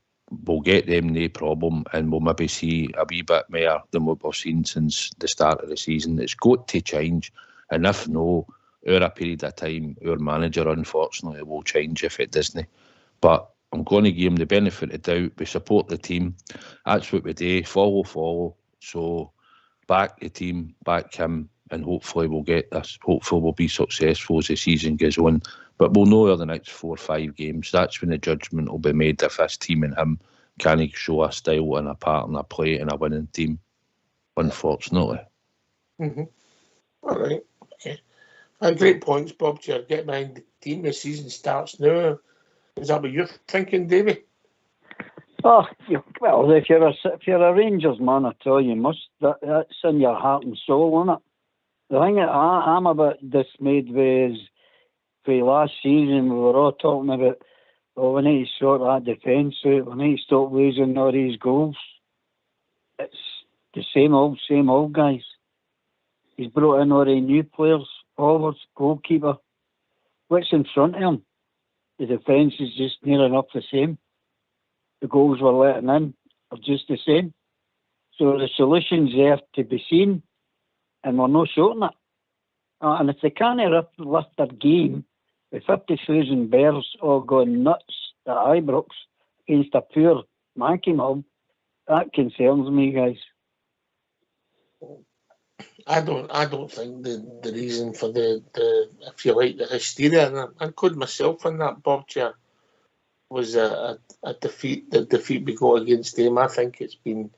we'll get them, no problem, and we'll maybe see a wee bit more than what we've seen since the start of the season. It's got to change. And if no, over a period of time, our manager, unfortunately, will change if it doesn't. But I'm going to give him the benefit of doubt. We support the team. That's what we do. Follow. So back the team, back him, and hopefully we'll get this. Hopefully we'll be successful as the season goes on. But we'll know over the next 4 or 5 games. That's when the judgment will be made if this team and him can show a style and a pattern of play and a winning team, unfortunately. Mm-hmm. All right. Okay. Great points, Bob. To get behind the team. The season starts now. Is that what you're thinking, Davey? Oh, well, if you're a Rangers man, I tell you, that's in your heart and soul, isn't it? The thing that I'm a bit dismayed with is, for last season, we were all talking about, we need to sort that defence out, we need to stop losing all these goals. It's the same old, guys. He's brought in all the new players, forwards, goalkeeper. What's in front of him? The defence is just near enough the same. The goals we're letting in are just the same. So the solution's there to be seen, and we're not sorting it. And if they can't lift their game, with 50,000 Bears all going nuts at Ibrox against a poor Mankey mob, that concerns me, guys. I don't think the reason for the if you like, the hysteria, and I include myself in that, Bob Chair, was a defeat. The defeat we got against them. I think it's been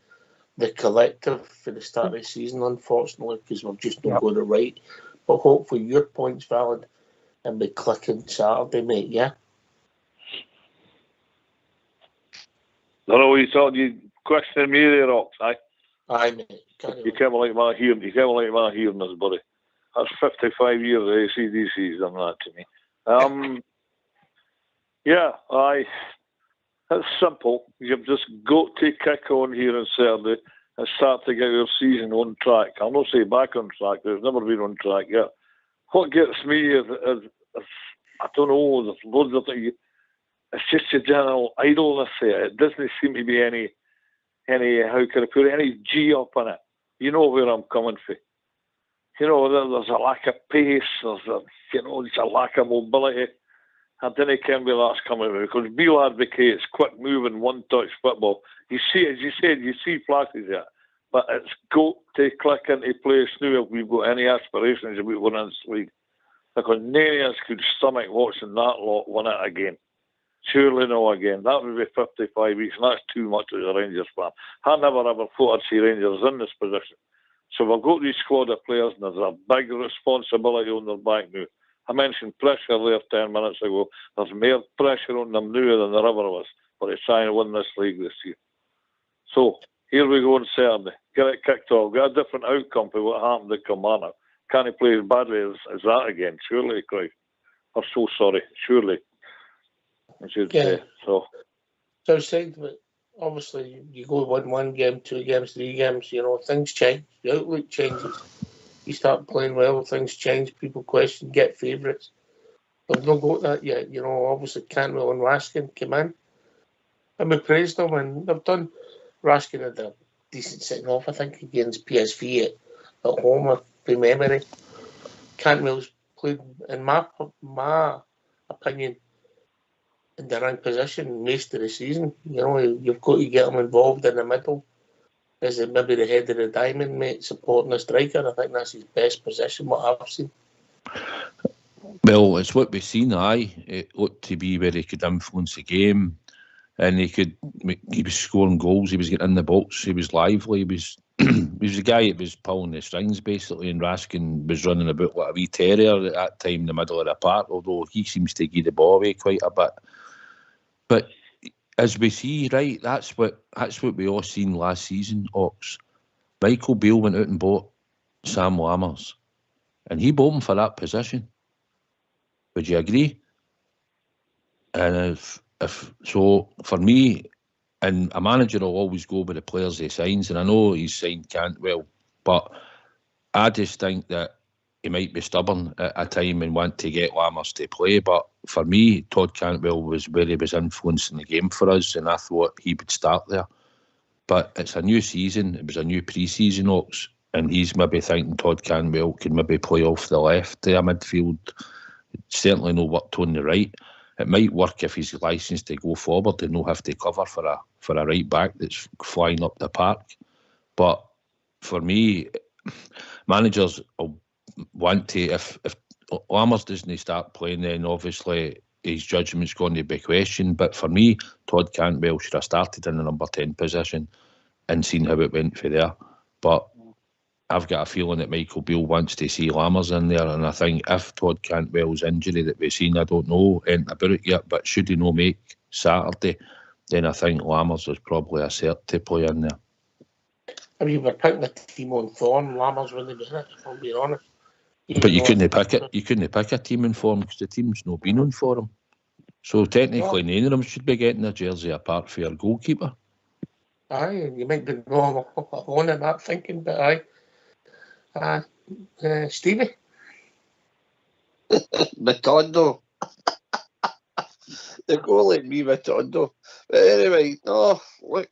the collective for the start of the season, unfortunately, because we've just not got it right. But hopefully your point's valid and we click on Saturday, mate. Yeah. I know what you thought. You questioning me there, Ox, aye? Aye, mate. You can't like my hearing. You can't like my hearing this, buddy. That's 55 years of ACDC's done that to me. Yeah, it's simple. You've just got to kick on here on Saturday and start to get your season on track. I'll not say back on track, there's never been on track yet. What gets me is I don't know, there's loads of things. It's just a general idleness there. It doesn't seem to be any how can I put it, any G up in it. You know where I'm coming from. You know, there's a lack of pace, there's a lack of mobility. I didn't care where that's coming from, because Beale advocates quick moving, one-touch football. You see, as you said, you see flashes of it, but it's got to click into place now if we've got any aspirations about winning this league. Because none of us could stomach watching that lot win it again. Surely no again. That would be 55 weeks, and that's too much as a Rangers fan. I never ever thought I'd see Rangers in this position. So we've got these squad of players, and there's a big responsibility on their back now. I mentioned pressure there 10 minutes ago. There's more pressure on them now than there ever was for to try and win this league this year. So here we go on Saturday. Get it kicked off. Get a different outcome for what happened at Kilmarnock. Can't he play as badly as that again? Surely, Christ. I'm so sorry. Surely, I should say. So I said, but obviously you go win one game, 2 games, 3 games, things change. The outlook changes. You start playing well, things change, people question, get favourites. They've not got that yet. Obviously Cantwell and Raskin came in. And we praised them, and they've done. Raskin had a decent sitting off, I think, against PSV at home, from memory. Cantwell's played, in my opinion, in the wrong position most of the season. You've got to get him involved in the middle. Is it maybe the head of the diamond, mate, supporting a striker? I think that's his best position, what I've seen. Well, it's what we've seen, It looked to be where he could influence the game, and he was scoring goals, he was getting in the box, he was lively, he was the guy that was pulling the strings, basically, and Raskin was running about like a wee terrier at that time in the middle of the park, although he seems to give the ball away quite a bit. But as we see, right, that's what we all seen last season, Ox. Michael Beale went out and bought Sam Lammers, and he bought him for that position. Would you agree? And if so, for me, and a manager will always go with the players he signs, and I know he's signed Cantwell, but I just think that he might be stubborn at a time and want to get Lammers to play. But for me, Todd Cantwell was where he was influencing the game for us, and I thought he would start there. But it's a new season, it was a new pre-season, Ox, and he's maybe thinking Todd Cantwell can maybe play off the left there midfield. Certainly no work on the right. It might work if he's licensed to go forward and not have to cover for a right back that's flying up the park. But for me, managers will want to, if Lammers doesn't start playing, then obviously his judgment's going to be questioned. But for me, Todd Cantwell should have started in the number 10 position and seen how it went for there. But I've got a feeling that Michael Beale wants to see Lammers in there, and I think if Todd Cantwell's injury that we've seen, I don't know anything about it yet, but should he not make Saturday, then I think Lammers is probably a cert to play in there. I mean, we're picking a team on form. Lammers wouldn't be in it, if I'm being honest. But you couldn't pick it. You couldn't pick a team in form because the team's not been on form. So technically, none of them should be getting a jersey apart from your goalkeeper. Aye, you might be wrong on in that thinking, but aye. Stevie? Matondo. The goalie, me, Matondo. But anyway, no, look.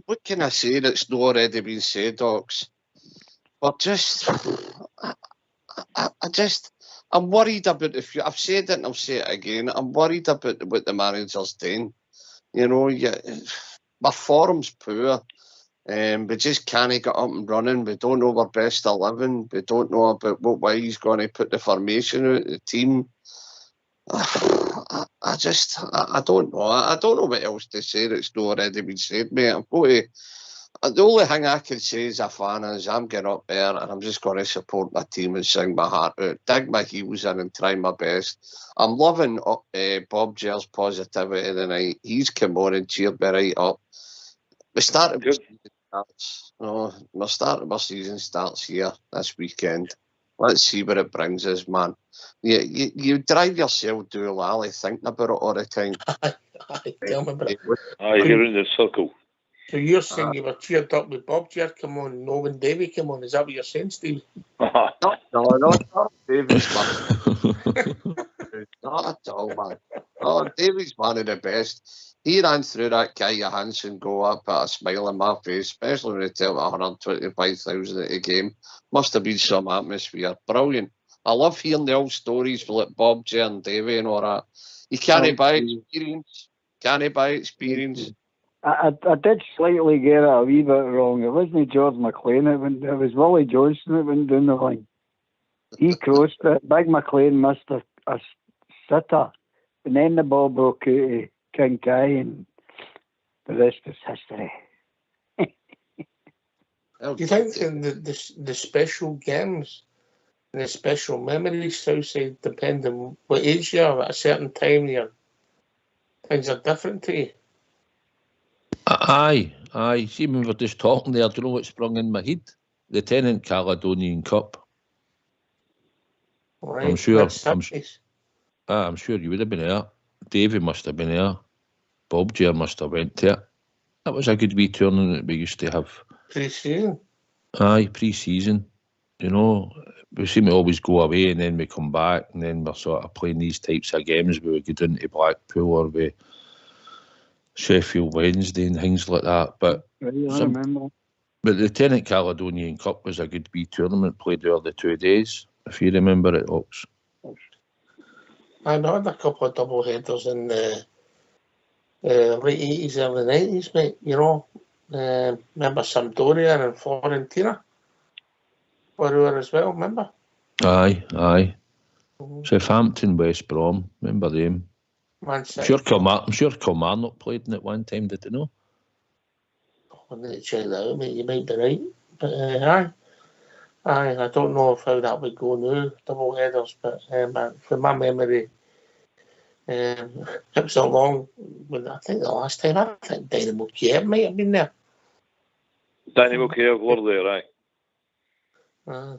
What can I say that's not already been said, Docs? But I'm worried about I've said it and I'll say it again. I'm worried about what the manager's doing. My form's poor. We just can't get up and running. We don't know our best 11. We don't know about what way he's going to put the formation out, the team. I don't know. I don't know what else to say that's not already been said, mate. The only thing I can say as a fan is I'm getting up there and I'm just going to support my team and sing my heart out, dig my heels in and try my best. I'm loving Bob Gell's positivity tonight. He's come on and cheered me right up. We started with my season starts here this weekend. Let's see where it brings us, man. You drive yourself to lally thinking about it all the time. Tell me about it. You're in the circle. So you're saying you were cheered up with Bob Gell come on, no when Davy came on. Is that what you're saying, Steve? No, Davy's man. Not at all, man. Oh, Davy's one of the best. he ran through that Kai Johansson goal. I put a smile on my face, especially when they tell me 125,000 at the game. Must have been some atmosphere. Brilliant. I love hearing the old stories like Bob, J and Davey and all that. You can't buy experience. Can't buy experience. I did slightly get it a wee bit wrong. It wasn't George McLean. It was Willie Johnson that went down the line. He crossed it. Big McLean missed a sitter. And then the ball broke out to King Kai, and the rest is history. Do you think in the special games and the special memories, Southside, depend on what age you are at a certain time here, things are different to you? Aye. See, when we were just talking there, do you know what sprung in my head? The Tennant Caledonian Cup. Right. I'm sure you would have been there. Davey must have been there. Bob J must have went to it. That was a good wee tournament we used to have. Pre-season? Aye, pre-season. You know, we seem to always go away and then we come back and then we're sort of playing these types of games where we go down to Blackpool or we Sheffield Wednesday and things like that. But I remember. But the Tennant Caledonian Cup was a good wee tournament played over the 2 days, if you remember it, Ox. I had a couple of double headers in the late 80s, early 90s, mate. You know, remember Sampdoria and Fiorentina were there as well, remember? Aye. Southampton, West Brom, remember them? Man I'm City. sure Kilmarnock played in it one time, did they know? I need to check that out, mate. You might be right. But aye, I don't know how that would go now, double headers, but from my memory, it was a long. I think the last time, I think Dynamo Kiev might have been there. Dynamo Kiev were there, aye.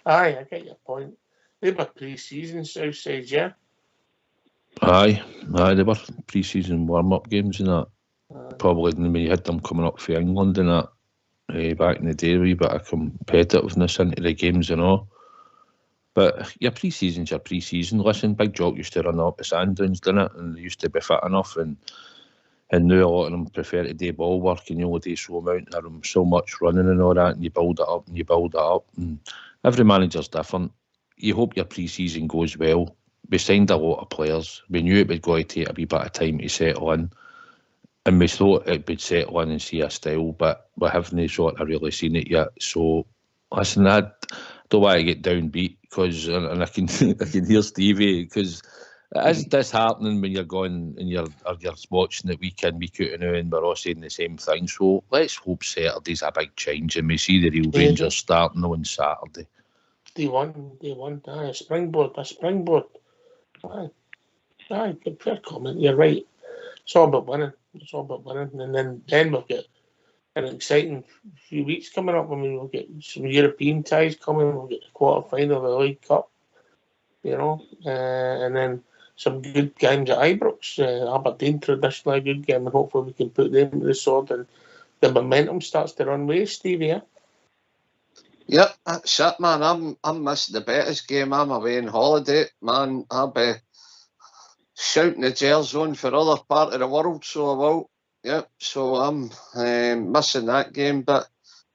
Aye, I get your point. They were pre-season Southside, yeah. Aye, they were pre-season warm-up games and that. Probably when you had them coming up for England and that back in the day, a wee bit of competitiveness into the games and all. But your pre-season's your pre-season. Listen, Big Jock used to run up the Sandows, didn't it? And they used to be fit enough. And now a lot of them prefer to do ball work and you only do so amount of them, so much running and all that, and you build it up and you build it up. And every manager's different. You hope your pre-season goes well. We signed a lot of players. We knew it would go to take a wee bit of time to settle in. And we thought it would settle in and see a style, but we haven't sort of really seen it yet. So, listen, I don't want to get downbeat because, and I can hear Stevie, because is this happening when you're going and you're watching it week in, week out now, and we're all saying the same thing. So let's hope Saturday's a big change and we see the real Rangers starting on Saturday. They won. Aye, a springboard. Aye, good, fair comment. You're right. It's all about winning. And then we'll get an exciting few weeks coming up. I mean, we'll get some European ties coming. We'll get the quarter-final of the League Cup, you know, and then some good games at Ibrox. Aberdeen, traditionally a good game, and hopefully we can put them to the sword and the momentum starts to run away, Stevie, yeah? Yep, that's it, man. I'm missing the Betis game. I'm away on holiday, man. I'll be shouting the jails on for other part of the world, so I will. Yep, so I'm missing that game, but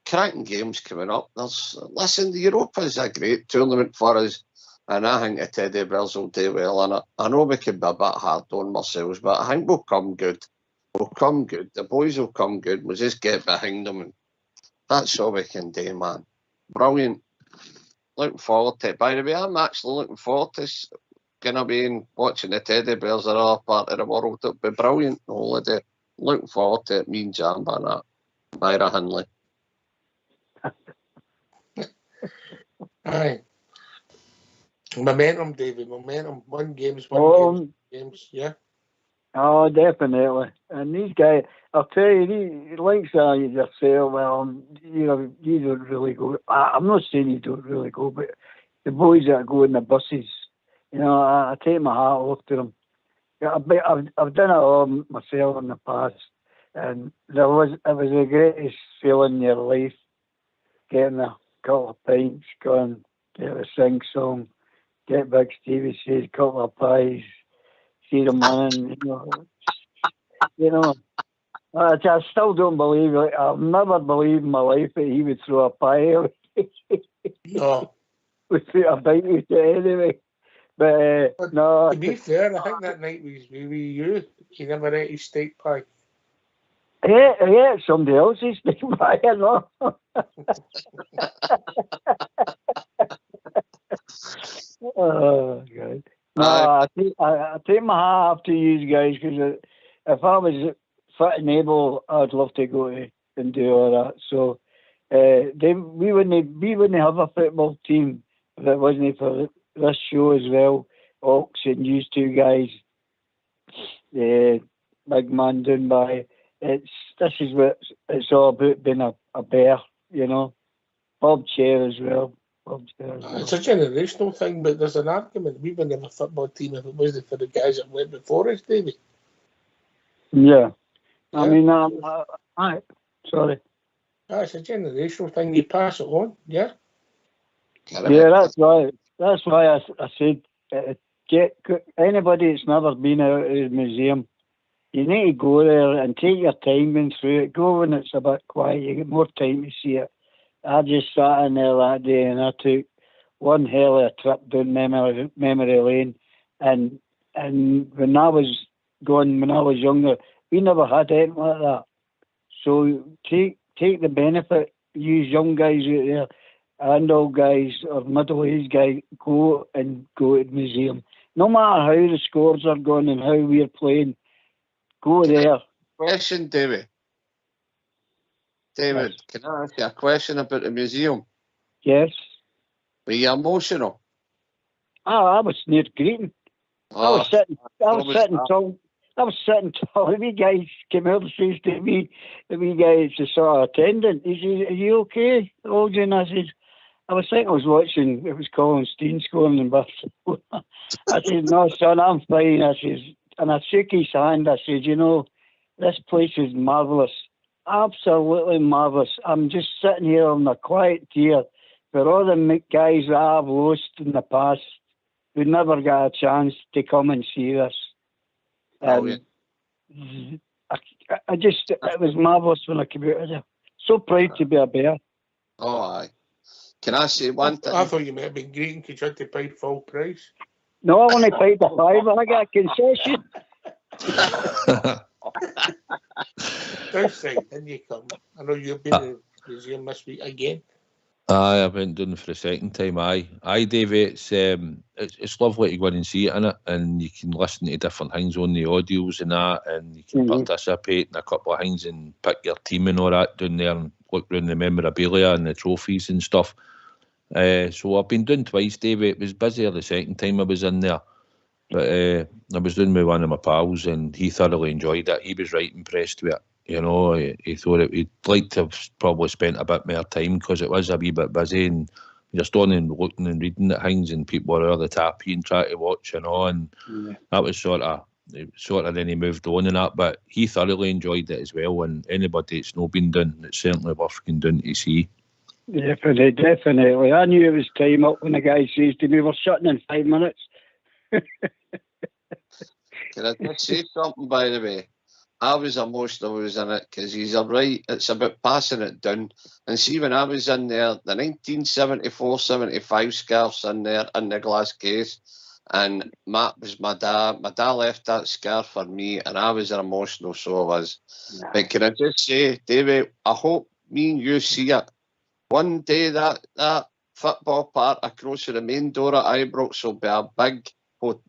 cracking games coming up. Listen, the Europa is a great tournament for us, and I think the Teddy Bears will do well in it. I know we can be a bit hard on ourselves, but I think we'll come good. The boys will come good. We'll just get behind them, and that's all we can do, man. Brilliant. Looking forward to it. By the way, I'm actually looking forward to going to be watching the Teddy Bears in other part of the world. It'll be brilliant holiday. Looking forward to it. Me and Jamba and that. Myra Hinley. Aye. Momentum, David. Momentum. One games, yeah. Oh, definitely. And these guys, I'll tell you, these likes yourself, well, you don't really go. I'm not saying you don't really go, but the boys that go in the buses, you know, I take my hat off to them. I've done it all myself in the past, and it was the greatest feeling in your life, getting a couple of pints, going, get a sing song, get Big Stevie says, couple of pies, see them winning. I still don't believe it. I've never believed in my life that he would throw a pie. No. Would throw a bite with it anyway. But no. To be fair, I think that night was with you. He never ate his steak pie. Yeah, somebody else's steak pie, I know. Oh, God. No, I take my hat off to you guys, because if I was fit and able, I'd love to go and do all that. So we wouldn't have a football team if it wasn't for this show as well. Ox and you two guys, big man down by. This is what it's all about, being a bear, Bob Chair as well. It's a generational thing, but there's an argument. We wouldn't have a football team if it wasn't for the guys that went before us, Davey. Yeah. Yeah. I mean, sorry. It's a generational thing. You pass it on, yeah? Yeah, that's why. That's why I said, get anybody that's never been out of the museum, you need to go there and take your time going through it. Go when it's a bit quiet. You get more time to see it. I just sat in there that day and I took one hell of a trip down memory lane. And when I was younger, we never had anything like that. So take the benefit. Use young guys out there and old guys or middle-aged guys, go to the museum. No matter how the scores are going and how we're playing, go there. Question, David. David, Yes. Can I ask you a question about the museum? Yes. Were you emotional? I was near greeting. I was sitting tall. The wee guys came out and says to me, the wee guy, the sort of attendant, he says, "Are you okay, Olgie?" And I said, I was thinking I was watching, it was Colin Steen scoring in Barcelona. I said, "No, son, I'm fine." I says, and I shook his hand. I said, "This place is marvellous. Absolutely marvellous. I'm just sitting here on a quiet tear for all the guys that I've lost in the past who never got a chance to come and see this." It was marvellous when I came out of there. So proud to be a Bear. Oh, aye. Can I say one thing? I thought you might have been greeting because you had to pay full price. No, I only paid the $5. I got a concession. Outside, didn't you come? I know you've been in the museum this week again. Aye, I went down for the second time. Aye, Davey, it's lovely to go in and see it, innit? And you can listen to different things on the audios and that, and you can participate in a couple of things and pick your team and all that down there and look around the memorabilia and the trophies and stuff. So I've been doing twice, Davey. It was busier the second time I was in there, but I was doing with one of my pals and he thoroughly enjoyed it. He was right impressed with it. He thought he'd like to have probably spent a bit more time because it was a wee bit busy and you're standing and looking and reading at things and people were over the tapie and trying to watch, and that was sort of then he moved on and that, but he thoroughly enjoyed it as well, and anybody that's not been done, it's certainly worth going down to see. Definitely. I knew it was time up when the guy says to me, "We're shutting in 5 minutes." Can I just say something, by the way? I was emotional when I was in it because he's right. It's about passing it down. And see, when I was in there, the 1974-75 scarf's in there in the glass case. And Matt was my dad. My dad left that scarf for me, and I was emotional, so I was. Nah. But can I just say, David, I hope me and you see it. One day that football park across the main door at Ibrox will be a big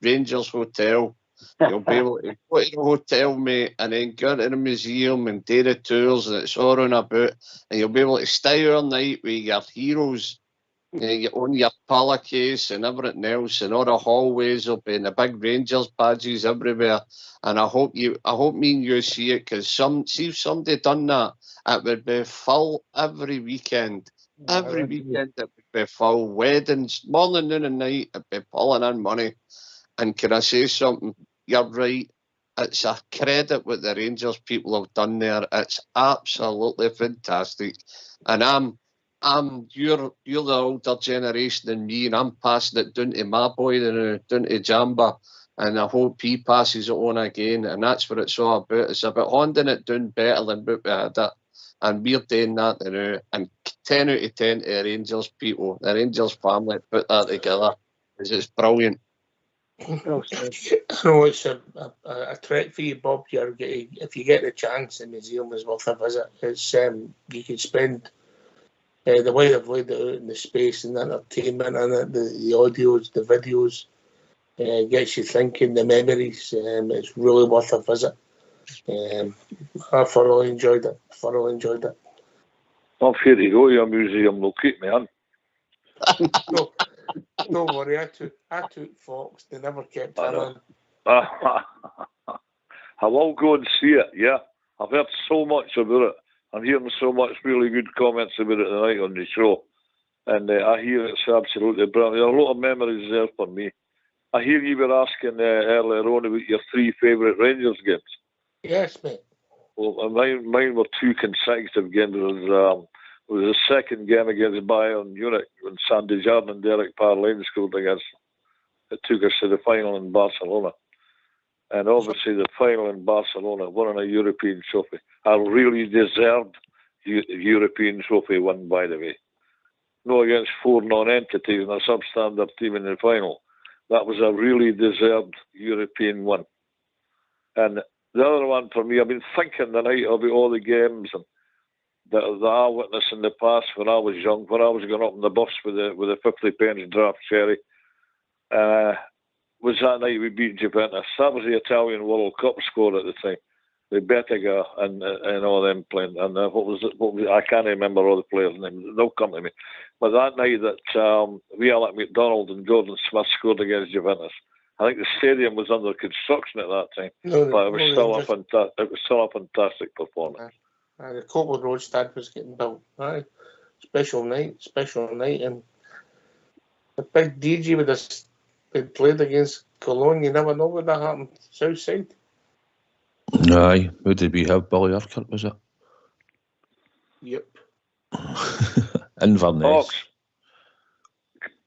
Rangers hotel. You'll be able to go to the hotel, mate, and then go to the museum and do the tours, and it's all on about. And you'll be able to stay all night with your heroes, on your pillowcase and everything else, and all the hallways will be, and the big Rangers badges everywhere. And I hope me and you see it, because if somebody done that, it would be full every weekend. Every weekend it would be full. Weddings, morning, noon and night, it'd be pulling in money. And can I say something? You're right. It's a credit what the Rangers people have done there. It's absolutely fantastic. And you're the older generation than me, and I'm passing it down to my boy, down to Jamba. and I hope he passes it on again, and that's what it's all about. It's about handing it down better than what we had it, and we're doing that now, and 10 out of 10 to the Rangers people, the Rangers family put that together, because it's brilliant. Well said. I know it's a trek for you, Bob. If you get the chance, the museum is worth a visit. It's you can spend the way they've laid it out in the space and the entertainment and the audios, the videos, gets you thinking. The memories, it's really worth a visit. I thoroughly enjoyed it. I'm here to go to your museum. They'll keep me in. No, don't worry. I took Fox. They never kept him in. I will go and see it. Yeah, I've heard so much about it. I'm hearing so much really good comments about it tonight on the show, and I hear it's absolutely brilliant. There are a lot of memories there for me. I hear you were asking earlier on about your 3 favourite Rangers games. Yes, mate. Well, mine were 2 consecutive games. It was the second game against Bayern Munich when Sandy Jardine and Derek Parlane scored against. It took us to the final in Barcelona. And obviously the final in Barcelona, winning a European trophy. A really deserved European trophy won, by the way. No against 4 non-entities and a substandard team in the final. That was a really deserved European one. And the other one for me, I've been thinking tonight about all the games and that I witnessed in the past when I was young, when I was going up on the bus with a 50p draft cherry. Was that night we beat Juventus. That was the Italian World Cup score at the time. The Bettiga and all them playing. And what was it? I can't remember all the players' names. They'll come to me. But that night that Alec McDonald and Gordon Smith scored against Juventus, I think the stadium was under construction at that time. But it was still a fantastic performance. The Copeland Road stand was getting built. Aye. Special night, and the big DJ with us. They played against Cologne. You never know what that happened. South side. Aye. Who did we have? Billy Urquhart, was it? Yep. Inverness. Hawks.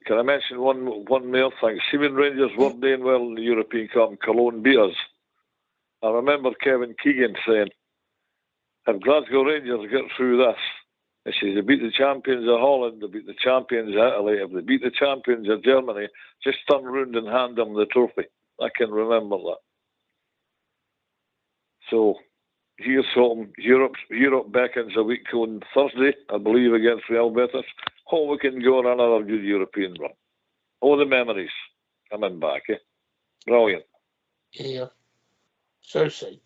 Can I mention one more thing? See, when Rangers weren't doing well in the European Cup and Cologne beat us, I remember Kevin Keegan saying, if Glasgow Rangers get through this, he says, they beat the champions of Holland, they beat the champions of Italy, if they beat the champions of Germany, just turn round and hand them the trophy. I can remember that. So, here's something. Europe beckons a week on Thursday, I believe, against Real Betis. Hope we can go on another good European run. All the memories coming back, eh? Brilliant. Yeah. Southside.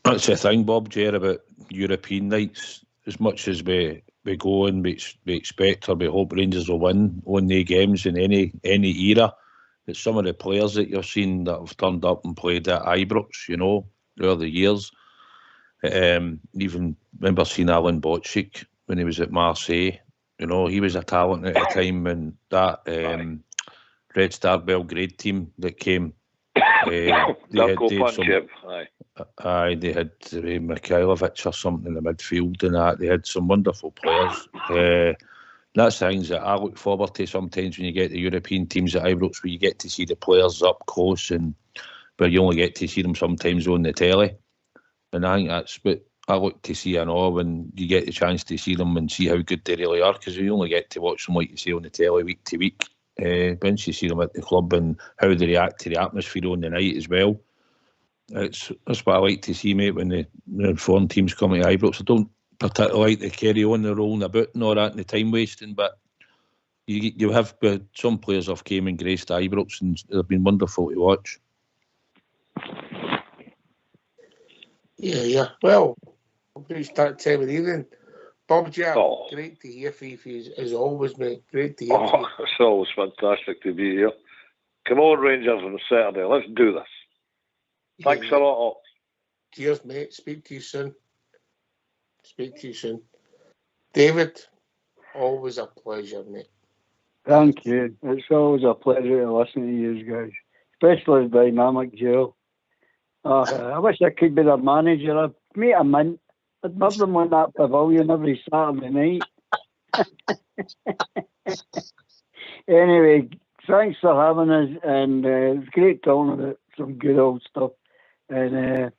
That's the thing, Bob, Jer, about European nights. As much as we go and we expect or we hope Rangers will win on the games in any era, it's some of the players that you've seen that have turned up and played at Ibrox, you know, over the years. Even remember seeing Alan Bocik when he was at Marseille. You know, he was a talent at the time, and that Red Star Belgrade team that came. They had Mikhailovic or something in the midfield and that. They had some wonderful players. That's things that I look forward to sometimes when you get the European teams at Ibrox, where you get to see the players up close and where you only get to see them sometimes on the telly. And I think that's what I look to see and all when you get the chance to see them and see how good they really are, because you only get to watch them, like you say, on the telly week to week. Once you see them at the club and how they react to the atmosphere on the night as well, that's what I like to see, mate, when the foreign teams come to Ibrox. I don't particularly like to carry on the rolling about and all that and the time wasting, but you have some players have came and graced Ibrox and they've been wonderful to watch. Yeah. Well, it's that time of the evening. Bob Jack, great to hear from you as always, mate. Great to hear from you. It's always fantastic to be here. Come on, Rangers, on Saturday. Let's do this. Thanks a lot. Cheers, mate. Speak to you soon. David, always a pleasure, mate. Thank you. It's always a pleasure to listen to you guys, especially the dynamic duo. I wish I could be the manager. I'd meet a mint. I'd love them on that pavilion every Saturday night. Anyway, thanks for having us, and it's great talking about some good old stuff. And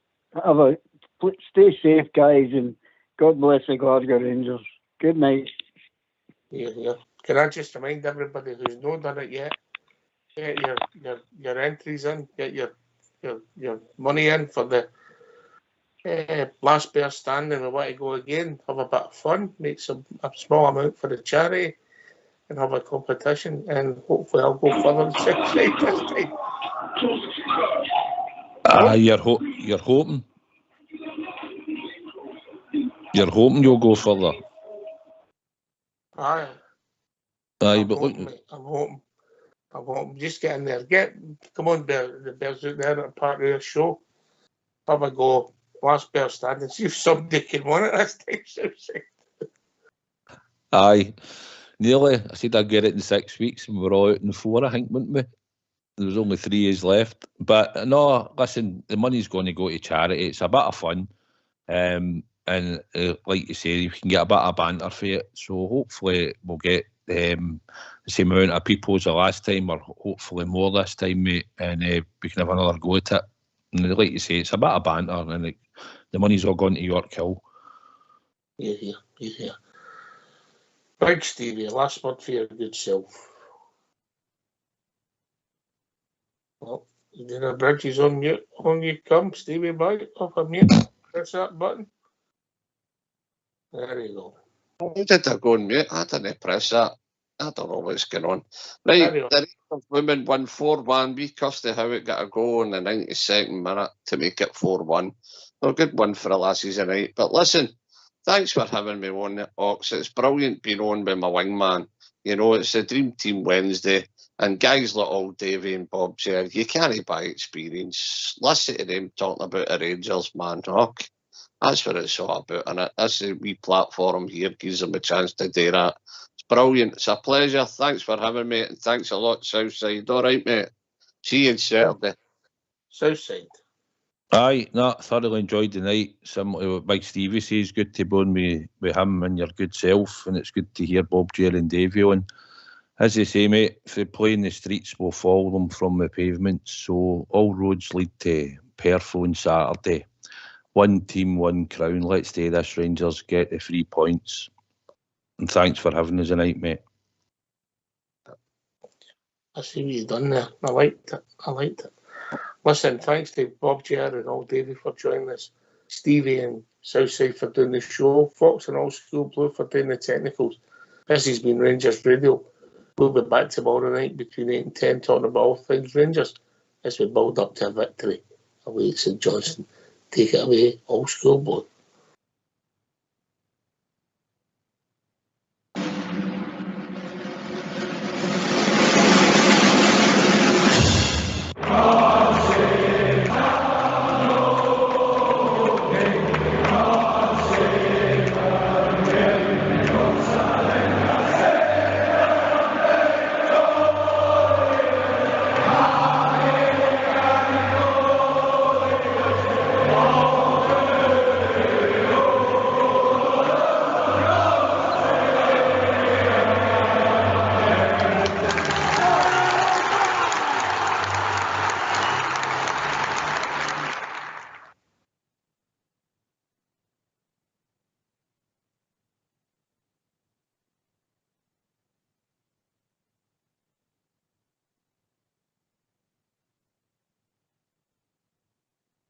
stay safe, guys, and God bless the Glasgow Rangers. Good night. Yeah. Can I just remind everybody who's not done it yet, get your entries in, get your money in for the last bear standing. We want to go again, have a bit of fun, make a small amount for the charity, and have a competition, and hopefully I'll go further than 6 this time. You're hoping. You're hoping you'll go further. Aye. I'm hoping. Just get in there. Come on, the Bears out there at part of your show. Have a go. Last bear standing. See if somebody can win it this time. Aye. Nearly. I said I'd get it in 6 weeks, and we're all out in 4, I think, wouldn't we? There was only 3 years left. But no, listen, the money's going to go to charity. It's a bit of fun. And like you say, you can get a bit of banter for it. So hopefully we'll get the same amount of people as the last time, or hopefully more this time, mate. And we can have another go at it. And like you say, it's a bit of banter, and the money's all gone to York Hill. Yeah. Right, Stevie, last word for your good self. Well, the bridge is on mute. On you come, Stevie boy, off of mute. Press that button. There you go. How did I go on mute? I didn't press that. I don't know what's going on. Right, the Rangers women won 4-1. We cussed how it got a goal in the 92nd minute to make it 4-1. Well, good one for the lassies tonight. But listen, thanks for having me on, Ox. It's brilliant being on with my wingman. You know, it's the Dream Team Wednesday. And guys like old Davey and Bob said, you can't buy experience. Listen to them talking about the Rangers, man. That's what it's all about. And this wee platform here gives them a chance to do that. It's brilliant. It's a pleasure. Thanks for having me. And thanks a lot, Southside. All right, mate. See you on Saturday. Southside. Aye, thoroughly enjoyed the night. Similar to what Big Stevie says, good to be on with him and your good self, and it's good to hear Bob, Jerry and Davey on. As they say, mate, if they play in the streets, we'll follow them from the pavements. So all roads lead to Perth on Saturday. One team, one crown. Let's do this, Rangers. Get the 3 points. And thanks for having us tonight, mate. I see what you've done there. I liked it. Listen, thanks to Bob, Jerry and Old Davey for joining us. Stevie and Southside for doing the show. Fox and Old School Blue for doing the technicals. This has been Rangers Radio. We'll be back tomorrow night between 8 and 10 talking about all things Rangers as we build up to a victory away at St Johnstone. Take it away, Old School Blue.